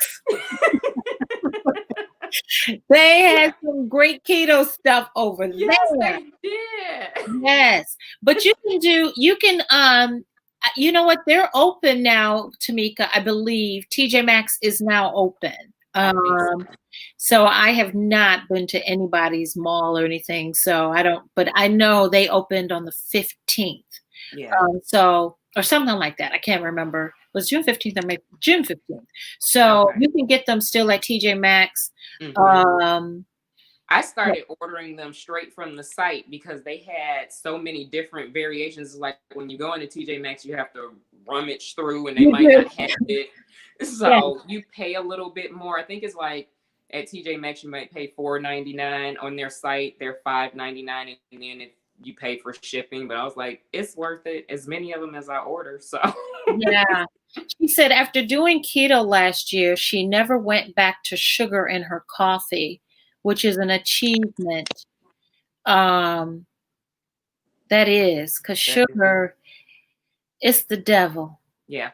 They had some great keto stuff over there. Yes, they did. Yes. But you can you know what? They're open now, Tamika. I believe TJ Maxx is now open. So I have not been to anybody's mall or anything. So I don't, but I know they opened on the 15th. Yeah. Or something like that. I can't remember. It was June 15th or maybe June 15th. So you can get them still at TJ Maxx. Mm-hmm. I started ordering them straight from the site because they had so many different variations. Like when you go into TJ Maxx, you have to rummage through and they might not have it. So you pay a little bit more. I think it's like at TJ Maxx, you might pay $4.99 on their site. They're $5.99, and then if you pay for shipping. But I was like, it's worth it. As many of them as I order. So yeah. She said after doing keto last year, she never went back to sugar in her coffee, which is an achievement. That is, because sugar is the devil. Yeah,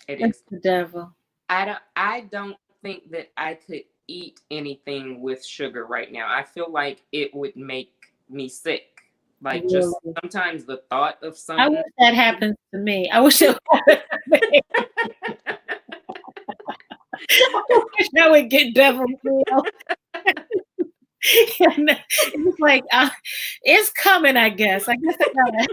it's the devil. I don't think that I could eat anything with sugar right now. I feel like it would make me sick. Like, Really. just sometimes the thought of I something. wish that happens to me. I wish it happened to me. I wish I would get devil feel. And it's like, it's coming, I guess. I guess I gotta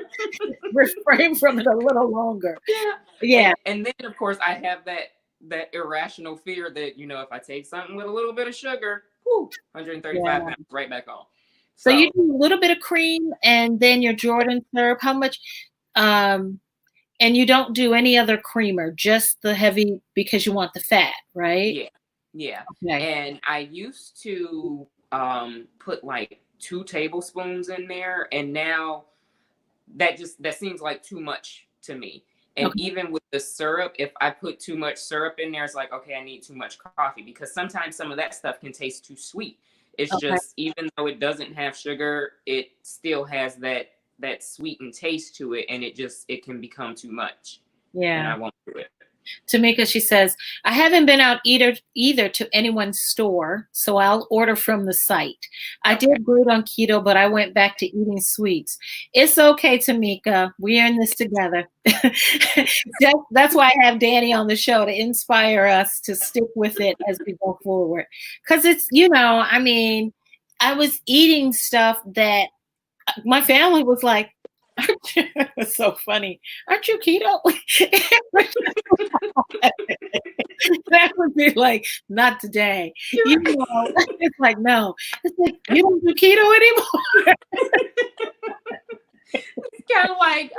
refrain from it a little longer. Yeah. Yeah. And then of course I have that irrational fear that, if I take something with a little bit of sugar, 135 Yeah. pounds right back on. So you do a little bit of cream and then your Jordan syrup. How much? And you don't do any other creamer, just the heavy because you want the fat, right? Yeah. Yeah. Okay. And I used to put like 2 tablespoons in there, and now that seems like too much to me. And Okay. even with the syrup, if I put too much syrup in there, it's like, okay, I need too much coffee, because sometimes some of that stuff can taste too sweet. It's Okay. just, even though it doesn't have sugar, it still has that sweetened taste to it, and it can become too much. Yeah. And I won't do it. Tamika, she says, I haven't been out either to anyone's store, so I'll order from the site. I did good on keto, but I went back to eating sweets. It's okay, Tamika. We're in this together. That's why I have Dani on the show, to inspire us to stick with it as we go forward. Because it's, I was eating stuff that my family was like, it's so funny. Aren't you keto? That would be like, not today. It's like, no. It's like, you don't do keto anymore. It's kind of like,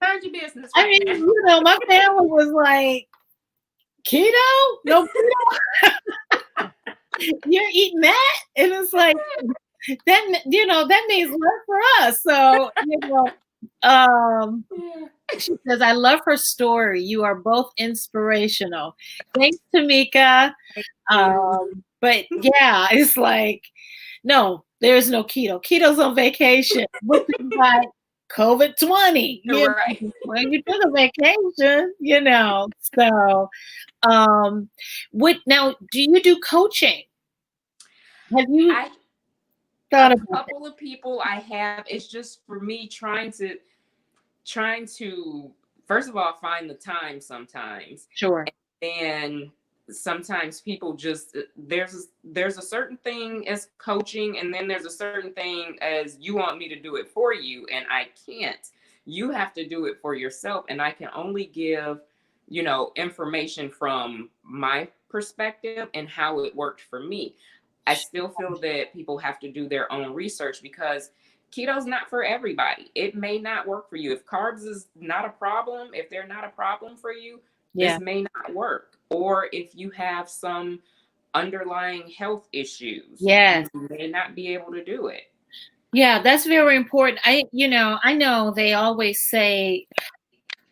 mind your business. Right now. My family was like, keto? No keto? You're eating that? And it's like, that means less for us. So, she says, I love her story. You are both inspirational. Thanks, Tamika. But yeah, it's like, no, there's no keto. Keto's on vacation, which is like COVID 20. Right. When you took a vacation, So, now, do you do coaching? Have you thought about a couple of people I have? It's just for me trying to first of all find the time sometimes. Sure. And sometimes people just, there's a certain thing as coaching, and then there's a certain thing as you want me to do it for you, and I can't. You have to do it for yourself, and I can only give information from my perspective and how it worked for me. I still feel that people have to do their own research, because keto's not for everybody. It may not work for you. If carbs is not a problem, if they're not a problem for you, this may not work. Or if you have some underlying health issues, you may not be able to do it. Yeah, that's very important. I know they always say,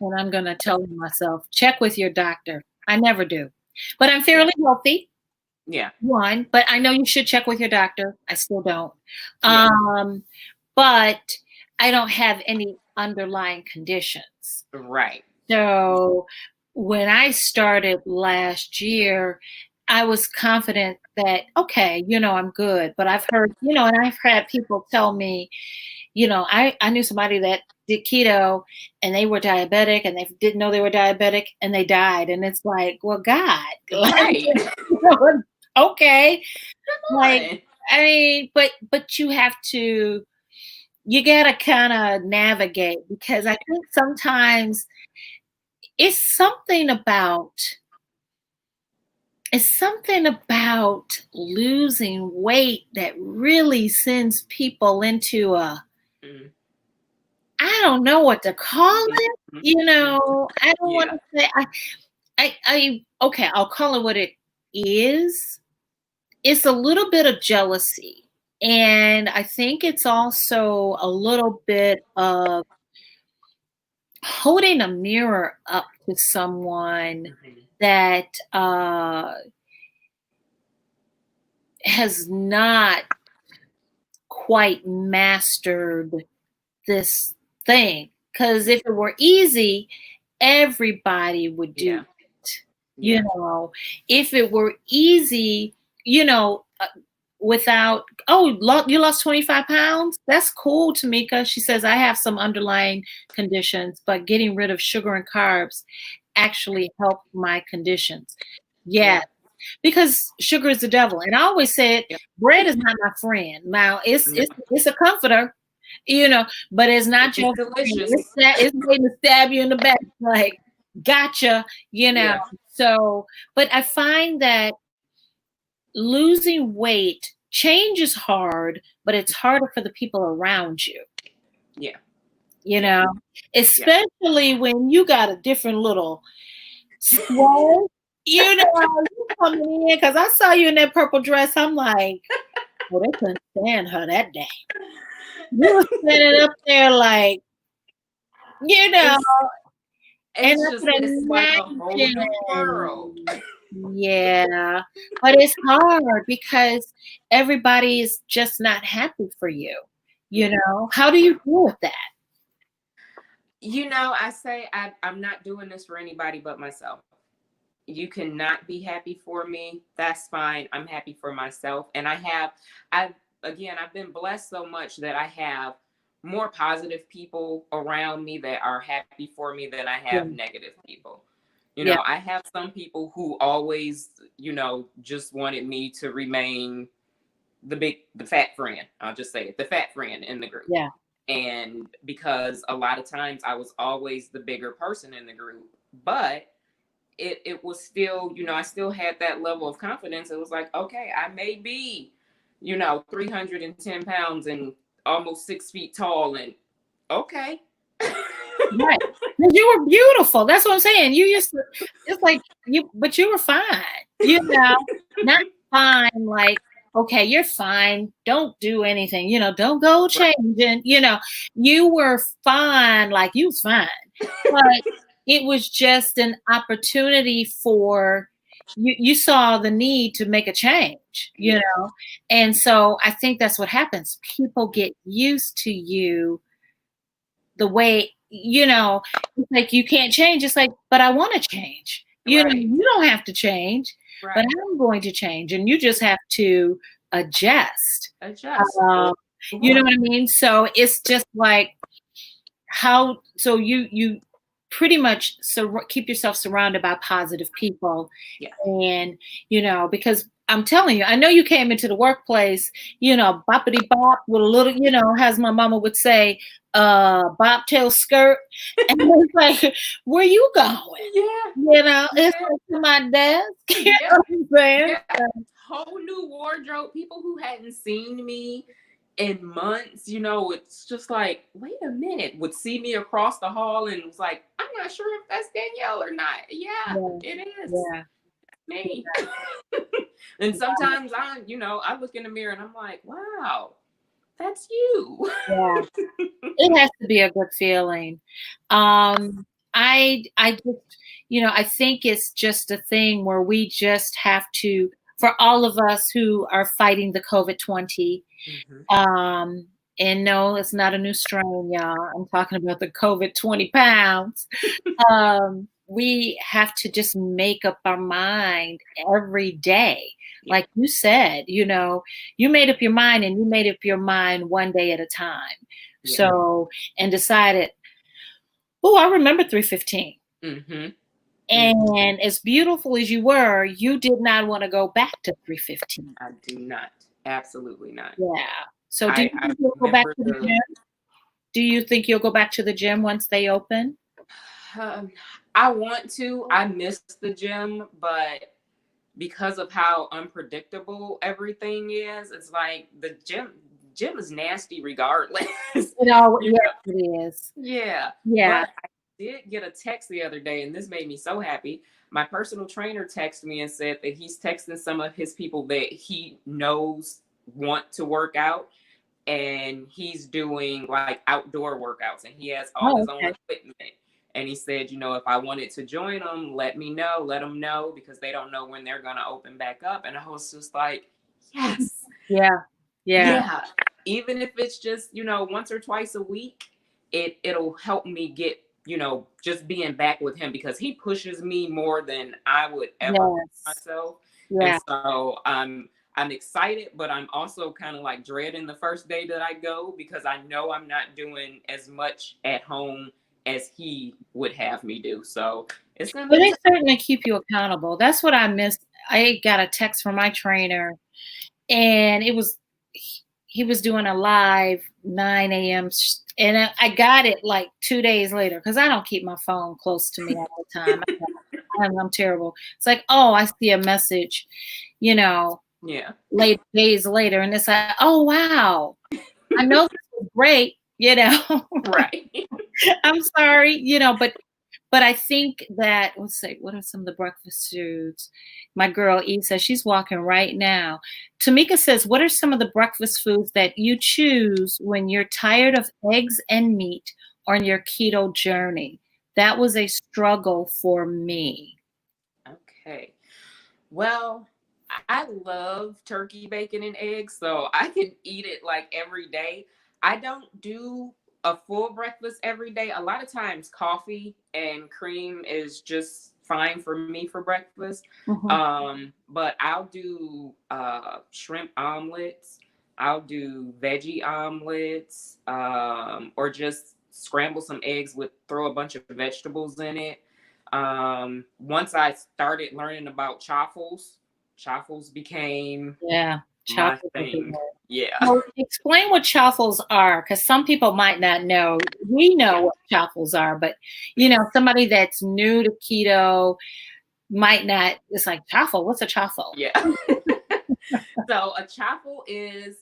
and I'm going to tell myself, check with your doctor. I never do, but I'm fairly healthy. Yeah. One, but I know you should check with your doctor. I still don't. But I don't have any underlying conditions. Right. So when I started last year, I was confident that, okay, I'm good. But I've heard, and I've had people tell me, I knew somebody that did keto and they were diabetic and they didn't know they were diabetic and they died. And it's like, well, God. Right. Okay. Like, but you have to, you got to kind of navigate, because I think sometimes it's something about losing weight that really sends people into I don't know what to call it. I don't want to say, okay, I'll call it what it is. It's a little bit of jealousy. And I think it's also a little bit of holding a mirror up to someone that has not quite mastered this thing. Because if it were easy, everybody would do it. If it were easy, without, you lost 25 pounds? That's cool, Tamika. She says, I have some underlying conditions, but getting rid of sugar and carbs actually help my conditions. Yeah, because sugar is the devil. And I always said, Yeah. bread is not my friend. Now, it's a comforter, but it's not your friend. delicious. It's waiting to stab you in the back, like, gotcha, Yeah. So, but I find that losing weight, change is hard, but it's harder for the people around you. Yeah. Especially when you got a different little swole. You coming in, because I saw you in that purple dress. I'm like, well, they couldn't stand her that day. You were standing up there like, and I just could it's like a whole new world. Yeah, but it's hard because everybody is just not happy for you. How do you deal with that? I say I'm not doing this for anybody but myself. You cannot be happy for me. That's fine. I'm happy for myself. And I've been blessed so much that I have more positive people around me that are happy for me than I have negative people. I have some people who always, just wanted me to remain the fat friend. I'll just say it, the fat friend in the group. Yeah. And because a lot of times I was always the bigger person in the group, but it was still, I still had that level of confidence. It was like, okay, I may be, 310 pounds and almost 6 feet tall, and okay. Right. Because you were beautiful. That's what I'm saying. You used to, it's like but you were fine. Not fine, like, okay, you're fine. Don't do anything, don't go changing, you were fine, like you was fine. But it was just an opportunity for you saw the need to make a change, and so I think that's what happens. People get used to you the way, it's like you can't change. It's like, but I want to change. You don't have to change, but I'm going to change, and you just have to adjust. You know what I mean? So it's just like so you pretty much keep yourself surrounded by positive people. And because I'm telling you, I know you came into the workplace, boppity bop with a little, as my mama would say, bobtail skirt, and it's like, where you going? It's like to my desk. You know what I'm saying? Whole new wardrobe. People who hadn't seen me in months, it's just like, wait a minute, would see me across the hall and was like, I'm not sure if that's Danielle or not. It is. Me. And sometimes I look in the mirror and I'm like, wow, that's you. It has to be a good feeling. I just, I think it's just a thing where we just have to, for all of us who are fighting the COVID-20, and no, it's not a new strain, y'all. I'm talking about the COVID 20 pounds. We have to just make up our mind every day. Like you said, you made up your mind, and you made up your mind one day at a time. So, and decided, I remember 315. And as beautiful as you were, you did not want to go back to 315. I do not. Absolutely not. Yeah. So do you think you'll go back to the gym? Do you think you'll go back to the gym once they open? I want to. I miss the gym, but because of how unpredictable everything is, it's like the gym is nasty regardless. It is. Yeah. But I did get a text the other day, and this made me so happy. My personal trainer texted me and said that he's texting some of his people that he knows want to work out, and he's doing like outdoor workouts, and he has all his own equipment. And he said, if I wanted to join them, let me know, let them know, because they don't know when they're going to open back up. And I was just like, yes. Yeah. Even if it's just, once or twice a week, it'll help me get, just being back with him, because he pushes me more than I would ever push myself. And so I'm excited, but I'm also kind of like dreading the first day that I go because I know I'm not doing as much at home as he would have me do. So it's gonna But be they tough. certainly keep you accountable. That's what I missed. I got a text from my trainer, and it was he was doing a live 9 a.m. And I got it like 2 days later because I don't keep my phone close to me all the time. I'm terrible. It's like, oh, I see a message, you know, Yeah. late days later, and it's like, oh wow, I know this was great, you know. Right. I'm sorry, but I think that, let's see, what are some of the breakfast foods? My girl E says she's walking right now. Tamika says, what are some of the breakfast foods that you choose when you're tired of eggs and meat on your keto journey? That was a struggle for me. Okay. Well, I love turkey, bacon, and eggs, so I can eat it like every day. I don't do a full breakfast every day. A lot of times, coffee and cream is just fine for me for breakfast. Mhm. But I'll do shrimp omelets. I'll do veggie omelets, or just scramble some eggs with throw a bunch of vegetables in it. Once I started learning about chaffles became Yeah, my chocolate is good. thing. Yeah. Well, explain what chaffles are, because some people might not know. We know Yeah. what chaffles are, but somebody that's new to keto might not. It's like chaffle. What's a chaffle? Yeah. So a chaffle is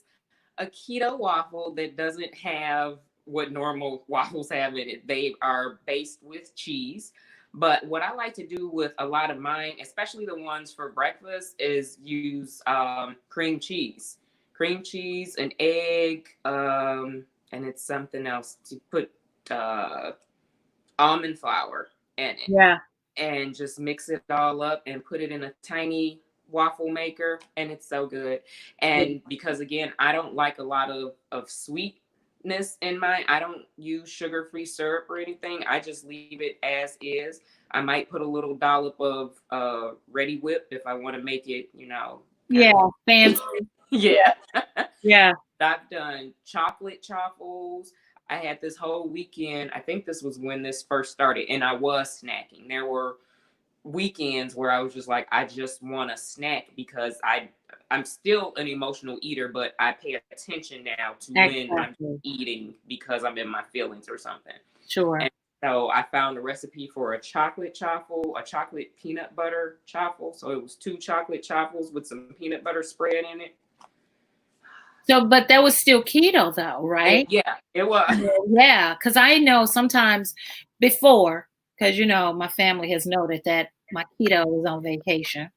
a keto waffle that doesn't have what normal waffles have in it. They are based with cheese. But what I like to do with a lot of mine, especially the ones for breakfast, is use cream cheese, an egg, and it's something else to put uh, almond flour in it, Yeah. and just mix it all up and put it in a tiny waffle maker, and it's so good. And because again, I don't like a lot of sweetness in mine, I don't use sugar-free syrup or anything. I just leave it as is. I might put a little dollop of ready whip if I want to make it, kind Yeah, of. fancy. Yeah. Yeah. I've done chocolate chaffles. I had this whole weekend. I think this was when this first started, and I was snacking. There were weekends where I was just like, I just want a snack because I'm still an emotional eater, but I pay attention now to when I'm Exactly. eating because I'm in my feelings or something. Sure. And so I found a recipe for a chocolate chaffle, a chocolate peanut butter chaffle. So it was 2 chocolate chaffles with some peanut butter spread in it. So, but that was still keto though, right? Yeah, it was. Yeah, because I know sometimes before, because my family has noted that my keto is on vacation.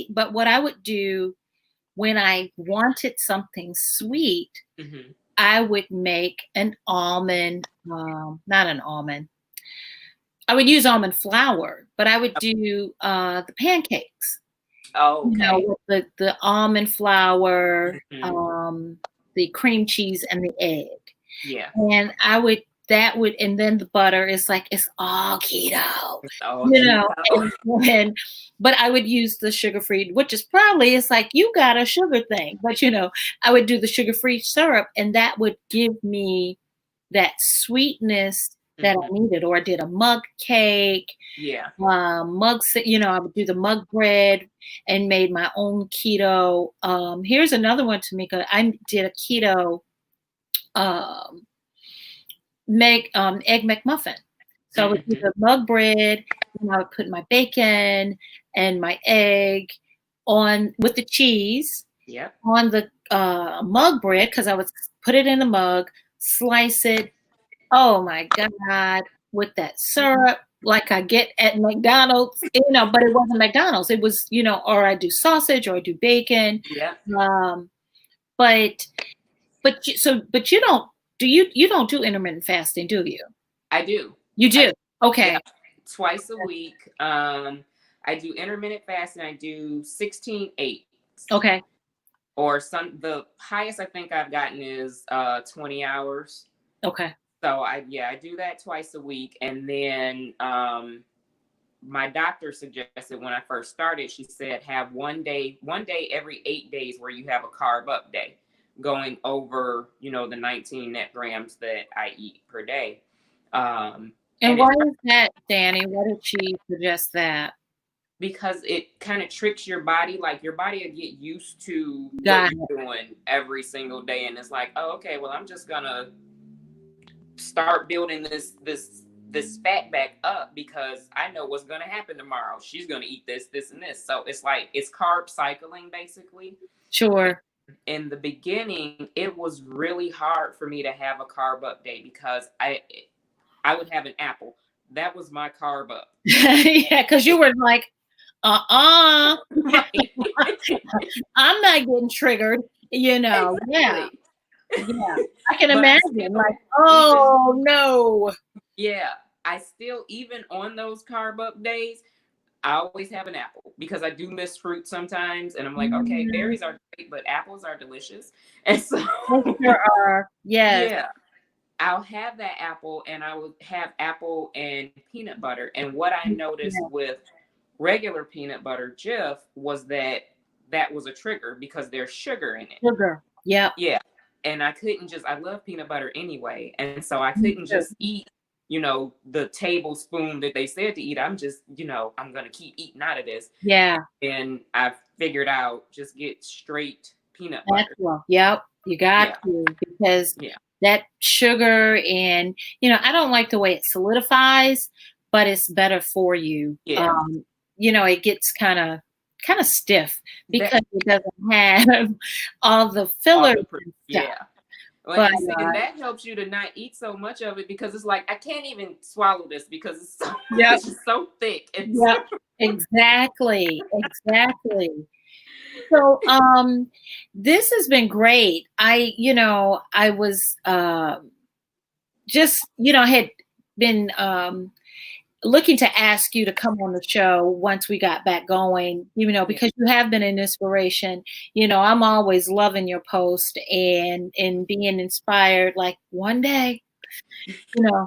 But what I would do when I wanted something sweet, Hmm. I would make an almond, not an almond. I would use almond flour, but I would do the pancakes. Oh, okay. With the almond flour, Hmm. the cream cheese, and the egg. Yeah. And and then the butter is like, it's all keto, Oh, you know, keto. but I would use the sugar free, which is probably, it's like, you got a sugar thing, but I would do the sugar free syrup, and that would give me that sweetness that I Hmm. needed. Or I did a mug cake, Yeah. I would do the mug bread and made my own keto. Here's another one, Tamika. I did a keto um, make egg McMuffin. So I would do Hmm. the mug bread, and I would put my bacon and my egg on with the cheese Yep. on the mug bread, because I would put it in the mug, slice it. Oh my God, with that syrup, like I get at McDonald's, but it wasn't McDonald's. It was, or I do sausage or I do bacon. Yep. Um, but but you don't do intermittent fasting, do you? I do. You I do. Okay. Yeah, twice a week. I do intermittent fasting. I do 16/8, Okay. or the highest I think I've gotten is 20 hours. Okay. So I do that twice a week, and then my doctor suggested when I first started, she said have one day every 8 days where you have a carb up day, going over, the 19 net grams that I eat per day. And why is that, Dani? Why did she suggest that? Because it kind of tricks your body. Like, your body will get used to what you're doing every single day. And it's like, oh, okay, well, I'm just going to start building this fat back up because I know what's going to happen tomorrow. She's going to eat this, and this. So it's like, it's carb cycling, basically. Sure. In the beginning, it was really hard for me to have a carb up day because I would have an apple. That was my carb up. Yeah, because you were like, right. I'm not getting triggered, Exactly. Yeah. I can imagine, like, oh no. Yeah, I still, even on those carb up days, I always have an apple because I do miss fruit sometimes. And I'm like, okay, berries are great, but apples are delicious. And so there are. Yes. Yeah. I'll have that apple, and I will have apple and peanut butter. And what I noticed with regular peanut butter Jif was that was a trigger because there's sugar in it. Sugar. Yeah. Yeah. And I couldn't I love peanut butter anyway. And so I couldn't just eat, the tablespoon that they said to eat. I'm just, I'm going to keep eating out of this. Yeah. And I've figured out, just get straight peanut butter. Yep. You got to, because that sugar, and, I don't like the way it solidifies, but it's better for you. Yeah. It gets kind of stiff because it doesn't have all the fillers. Yeah. Well, and that helps you to not eat so much of it, because it's like, I can't even swallow this because it's so, it's so thick. Yeah, exactly. So, this has been great. I was just, had been looking to ask you to come on the show once we got back going, because you have been an inspiration. I'm always loving your post and being inspired. Like, one day,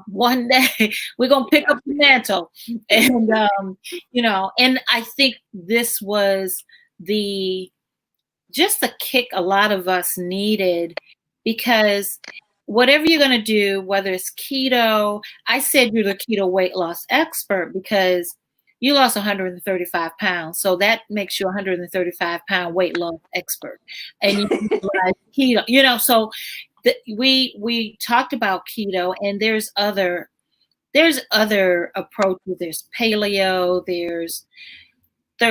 one day we're going to pick up the mantle. And, and I think this was just the kick a lot of us needed, because whatever you're going to do, whether it's keto, I said you're the keto weight loss expert because you lost 135 pounds. So that makes you a 135-pound weight loss expert. And you utilize keto, so we talked about keto, and there's other approaches. There's paleo, there's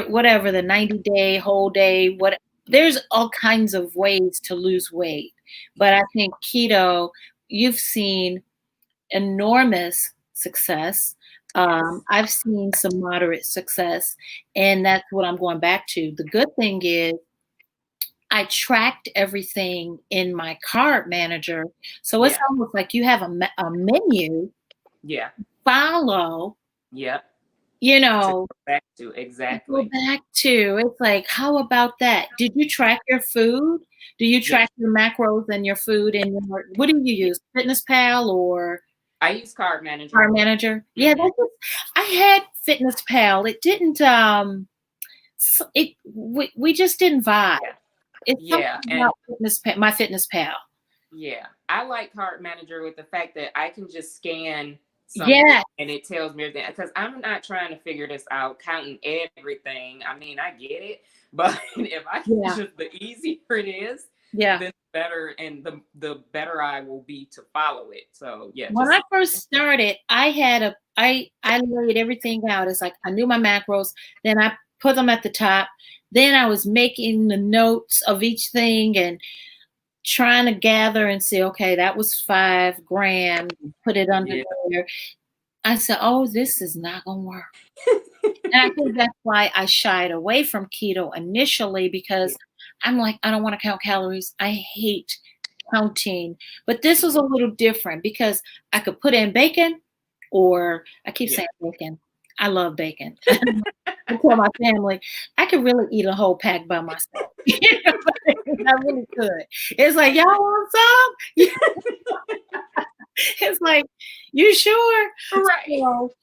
whatever, the 90-day, whole day, there's all kinds of ways to lose weight. But I think keto, you've seen enormous success. I've seen some moderate success, and that's what I'm going back to. The good thing is I tracked everything in my carb manager. So it's almost like you have a menu. Yeah. Follow. Yep. To go back to, exactly. Go back to. It's like, how about that? Did you track your food? Do you track your macros and your food and what do you use? Fitness Pal or? I use Carb Manager. Carb Manager. Yeah, I had Fitness Pal. It didn't. We just didn't vibe. It's about my Fitness Pal. Yeah, I like Carb Manager with the fact that I can just scan something and it tells me everything, because I'm not trying to figure this out, counting everything. I mean, I get it, but if I can just, the easier it is, then better, and the better I will be to follow it. So when I first started, I laid everything out. It's like I knew my macros, then I put them at the top, then I was making the notes of each thing and trying to gather and say, okay, that was 5 grams, put it under there. I said, oh, this is not going to work. And I think that's why I shied away from keto initially, because I'm like, I don't want to count calories. I hate counting. But this was a little different because I could put in bacon, or I keep saying bacon. I love bacon. I tell my family, I could really eat a whole pack by myself. I really could. It's like, y'all want some? It's like, you sure? Right. So,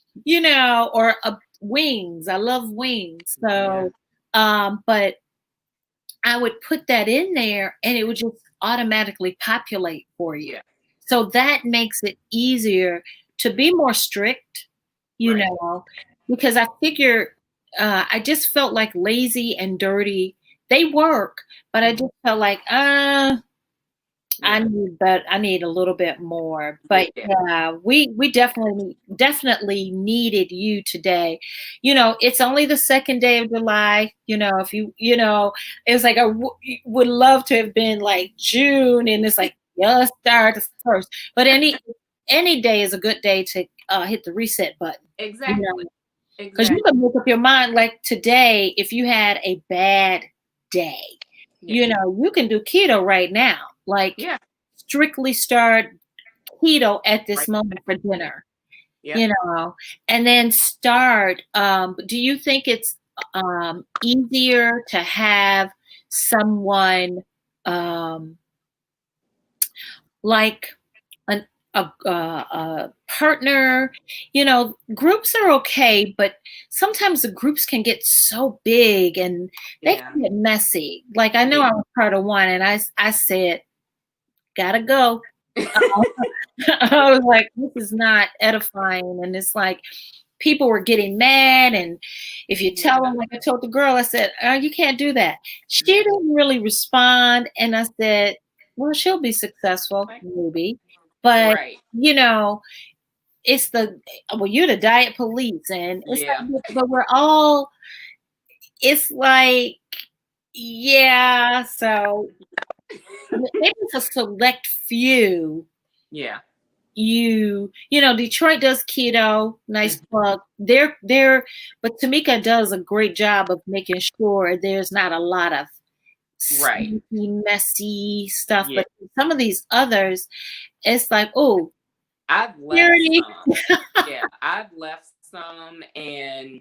or wings. I love wings. Yeah. So, but I would put that in there and it would just automatically populate for you. Yeah. So that makes it easier to be more strict, you Right. know, because I figure I just felt like lazy and dirty. They work, but I just felt like, Yeah. I need a little bit more. But Yeah. yeah, we definitely needed you today. You know, it's only the second day of July. You know, if you know, it's like would love to have been like June, and it's like just start the first. But any day is a good day to hit the reset button. You Exactly. know, because you can Exactly. make up your mind. Like today, if you had a bad day, Yeah. you know, you can do keto right now. Like Yeah. strictly start keto at this Right. moment for Yeah. dinner, Yeah. you know, and then start. Do you think it's easier to have someone um, like an, a partner? You know, groups are okay, but sometimes the groups can get so big and they Yeah. can get messy. Like I know Yeah. I was part of one, and I said, "Gotta go." I was like, this is not edifying. And it's like people were getting mad. And if you tell them, Yeah. like I told the girl, I said, you can't do that. She Yeah. didn't really respond. And I said, well, she'll be successful, Like, maybe. But, right. you know, it's you're the diet police. And it's Yeah. like, but we're all, it's like, yeah. So maybe it's a select few. Yeah. You know, Detroit does keto, nice plug. But Tamika does a great job of making sure there's not a lot of Right. sneaky, messy stuff. Yeah. But some of these others, it's like, oh, I've left purity. some. Yeah, I've left some, and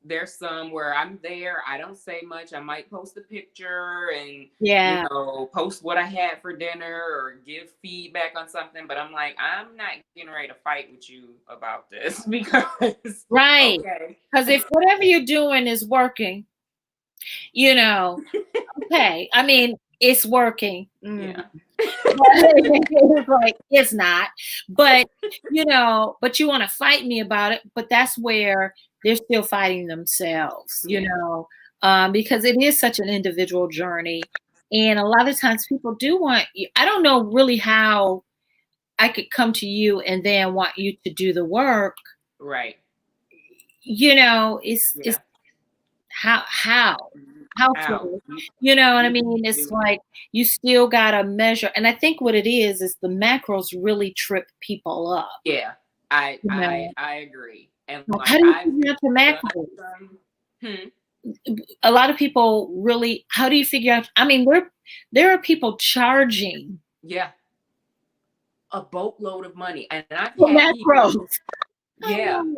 there's some where I'm there. I don't say much. I might post a picture and, Yeah, post what I had for dinner or give feedback on something. But I'm like, I'm not getting ready to fight with you about this because, right. okay. Because if whatever you're doing is working, you know, okay. I mean, it's working. Yeah. It's like it's not, but but you want to fight me about it. But that's where they're still fighting themselves, Yeah. because it is such an individual journey, and a lot of times people do want you. I don't know really how I could come to you and then want you to do the work. Right. It's Yeah. how Out. to, you know what I You mean? It's do. like you still gotta measure. And I think what it is the macros really trip people up. Yeah. I You I know, I agree. And like how like do you I've figure out the done macros? some. Hmm. A lot of people really, how do you figure out? I mean, there are people charging Yeah. A boatload of money. And I've for had people, macros. I'm yeah, like,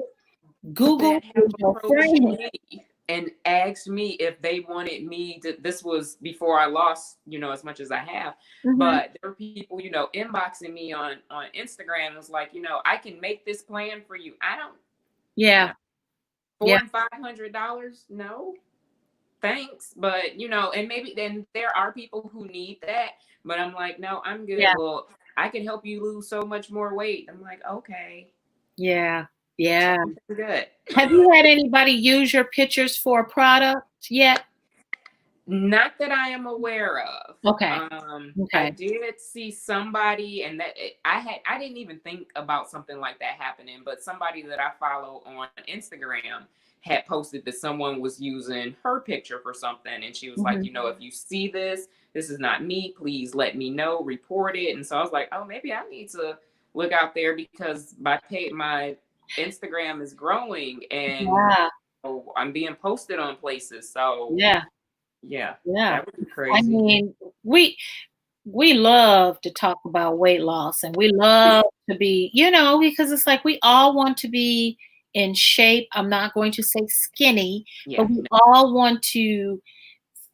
Google that have is your approached friend. me and asked me if they wanted me to. This was before I lost, as much as I have. Hmm. But there were people, inboxing me on Instagram. It was like, I can make this plan for you. I don't Yeah, know. yeah, $400 and $500? No, thanks. But and maybe then there are people who need that. But I'm like, no, I'm good. yeah, Well, I can help you lose so much more weight. I'm like, okay, yeah, yeah. sounds good. Have you had anybody use your pictures for a product yet? Not that I am aware of. Okay. I Okay. did see somebody, and I didn't even think about something like that happening, but somebody that I follow on Instagram had posted that someone was using her picture for something, and she was like, Mhm. if you see this is not me. Please let me know, report it. And so I was like, oh, maybe I need to look out there because my Instagram is growing, and Yeah. I'm being posted on places. So Yeah. yeah, Yeah. that would be I crazy. mean, we love to talk about weight loss and we love to be, because it's like we all want to be in shape. I'm not going to say skinny, but Yeah. we all want to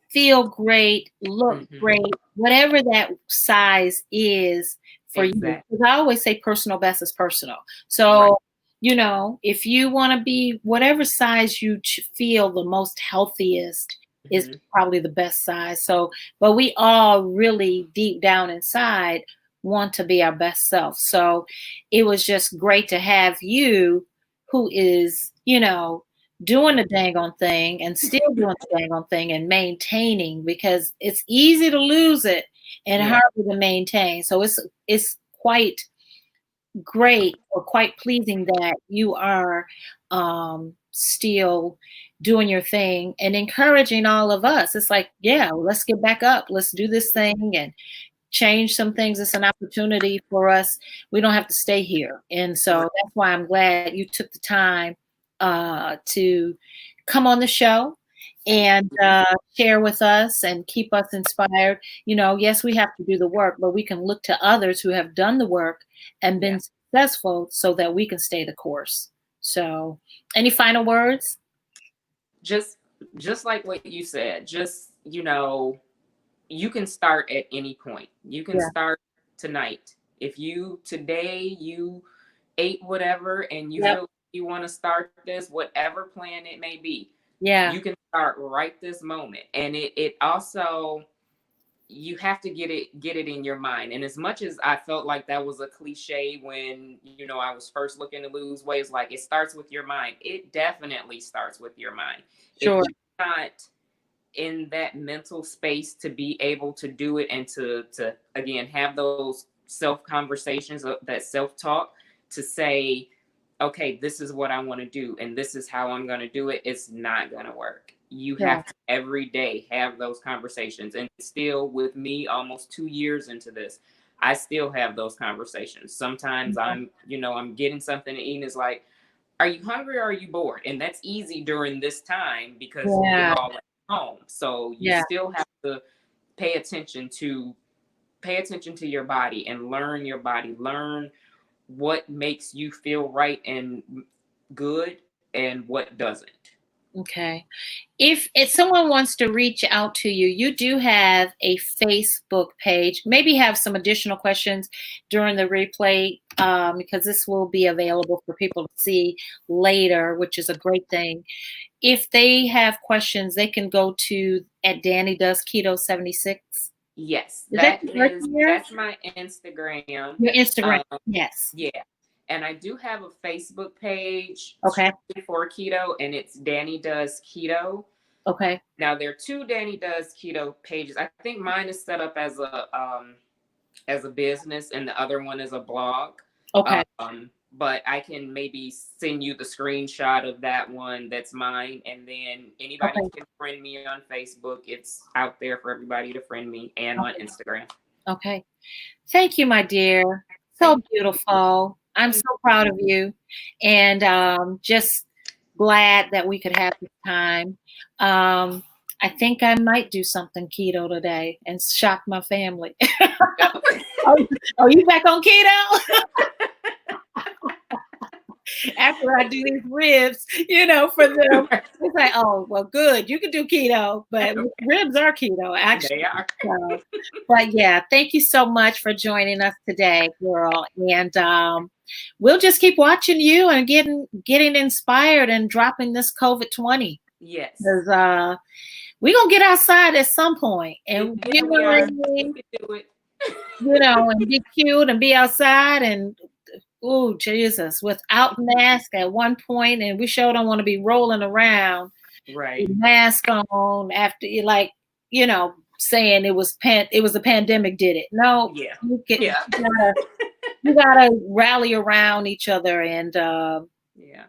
feel great, look Hmm. great, whatever that size is for you. Exactly. Because I always say personal best is personal. Right. So if you want to be whatever size you feel the most healthiest is Mhm. probably the best size. So, but we all really deep down inside want to be our best self. So it was just great to have you who is, doing the dang on thing and still doing the dang on thing and maintaining, because it's easy to lose it and Yeah. harder to maintain. So it's quite great or quite pleasing that you are still doing your thing and encouraging all of us. It's like, yeah, let's get back up. Let's do this thing and change some things. It's an opportunity for us. We don't have to stay here. And so Right. that's why I'm glad you took the time to come on the show Thank and you. share with us and keep us inspired. Yes, we have to do the work, but we can look to others who have done the work and Yeah. been successful so that we can stay the course. So, any final words? Just just like what you said, just, you can start at any point. You can Yeah. start tonight. If you today you ate whatever and you Yep. feel like you want to start this, whatever plan it may be, Yeah. you can start right this moment. And it also, you have to get it in your mind. And as much as I felt like that was a cliche when, I was first looking to lose weight, it's like it starts with your mind. It definitely starts with your mind. If Sure. you're not in that mental space to be able to do it and to again have those self conversations, that self talk, to say, okay, this is what I want to do and this is how I'm going to do it, it's not going to work. You Yeah. have to every day have those conversations. And still, with me almost 2 years into this, I still have those conversations. Sometimes I'm getting something to eat and it's like, are you hungry or are you bored? And that's easy during this time because we're Yeah. all at home. So you Yeah. still have to pay attention to your body and learn your body, learn what makes you feel right and good and what doesn't. Okay. If someone wants to reach out to you, you do have a Facebook page. Maybe have some additional questions during the replay, because this will be available for people to see later, which is a great thing. If they have questions, they can go to at Dani Does Keto 76. Yes, Is that your birth year? that's my Instagram. Your Instagram? Um, Yes. yeah, and I do have a Facebook page Okay. strictly for keto, and it's Dani Does Keto. Okay. Now there are two Dani Does Keto pages. I think mine is set up as a business, and the other one is a blog. Okay. But I can maybe send you the screenshot of that one that's mine, and then anybody Okay. can friend me on Facebook. It's out there for everybody to friend me, and on Instagram. Okay. Thank you, my dear. So Thank you. beautiful. I'm so Thank proud you. of you, and just glad that we could have this time. Um, I think I might do something keto today and shock my family. Oh, are you back on keto? After I do these ribs, for them, it's like, oh, well, good. You can do keto, but ribs are keto, actually. They are. So, but yeah, thank you so much for joining us today, girl. And we'll just keep watching you and getting inspired and dropping this COVID-20. Yes. Because we're going to get outside at some point and Yeah, get we are. We ready, can do it. and be cute and be outside and oh, Jesus, without mask at one point, and we sure don't want to be rolling around Right. with mask on after you saying it was a pandemic did it. No, Yeah. you Yeah. gotta rally around each other and Yeah.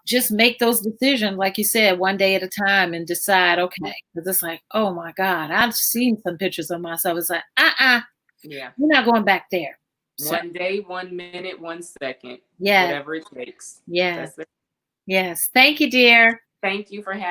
just make those decisions, like you said, one day at a time and decide, okay, because it's like, oh my God, I've seen some pictures of myself. It's like, Yeah. you're not going back there. So, One day, 1 minute, 1 second, yeah, whatever it takes. yeah. That's it. Yes. Thank you, dear. Thank you for having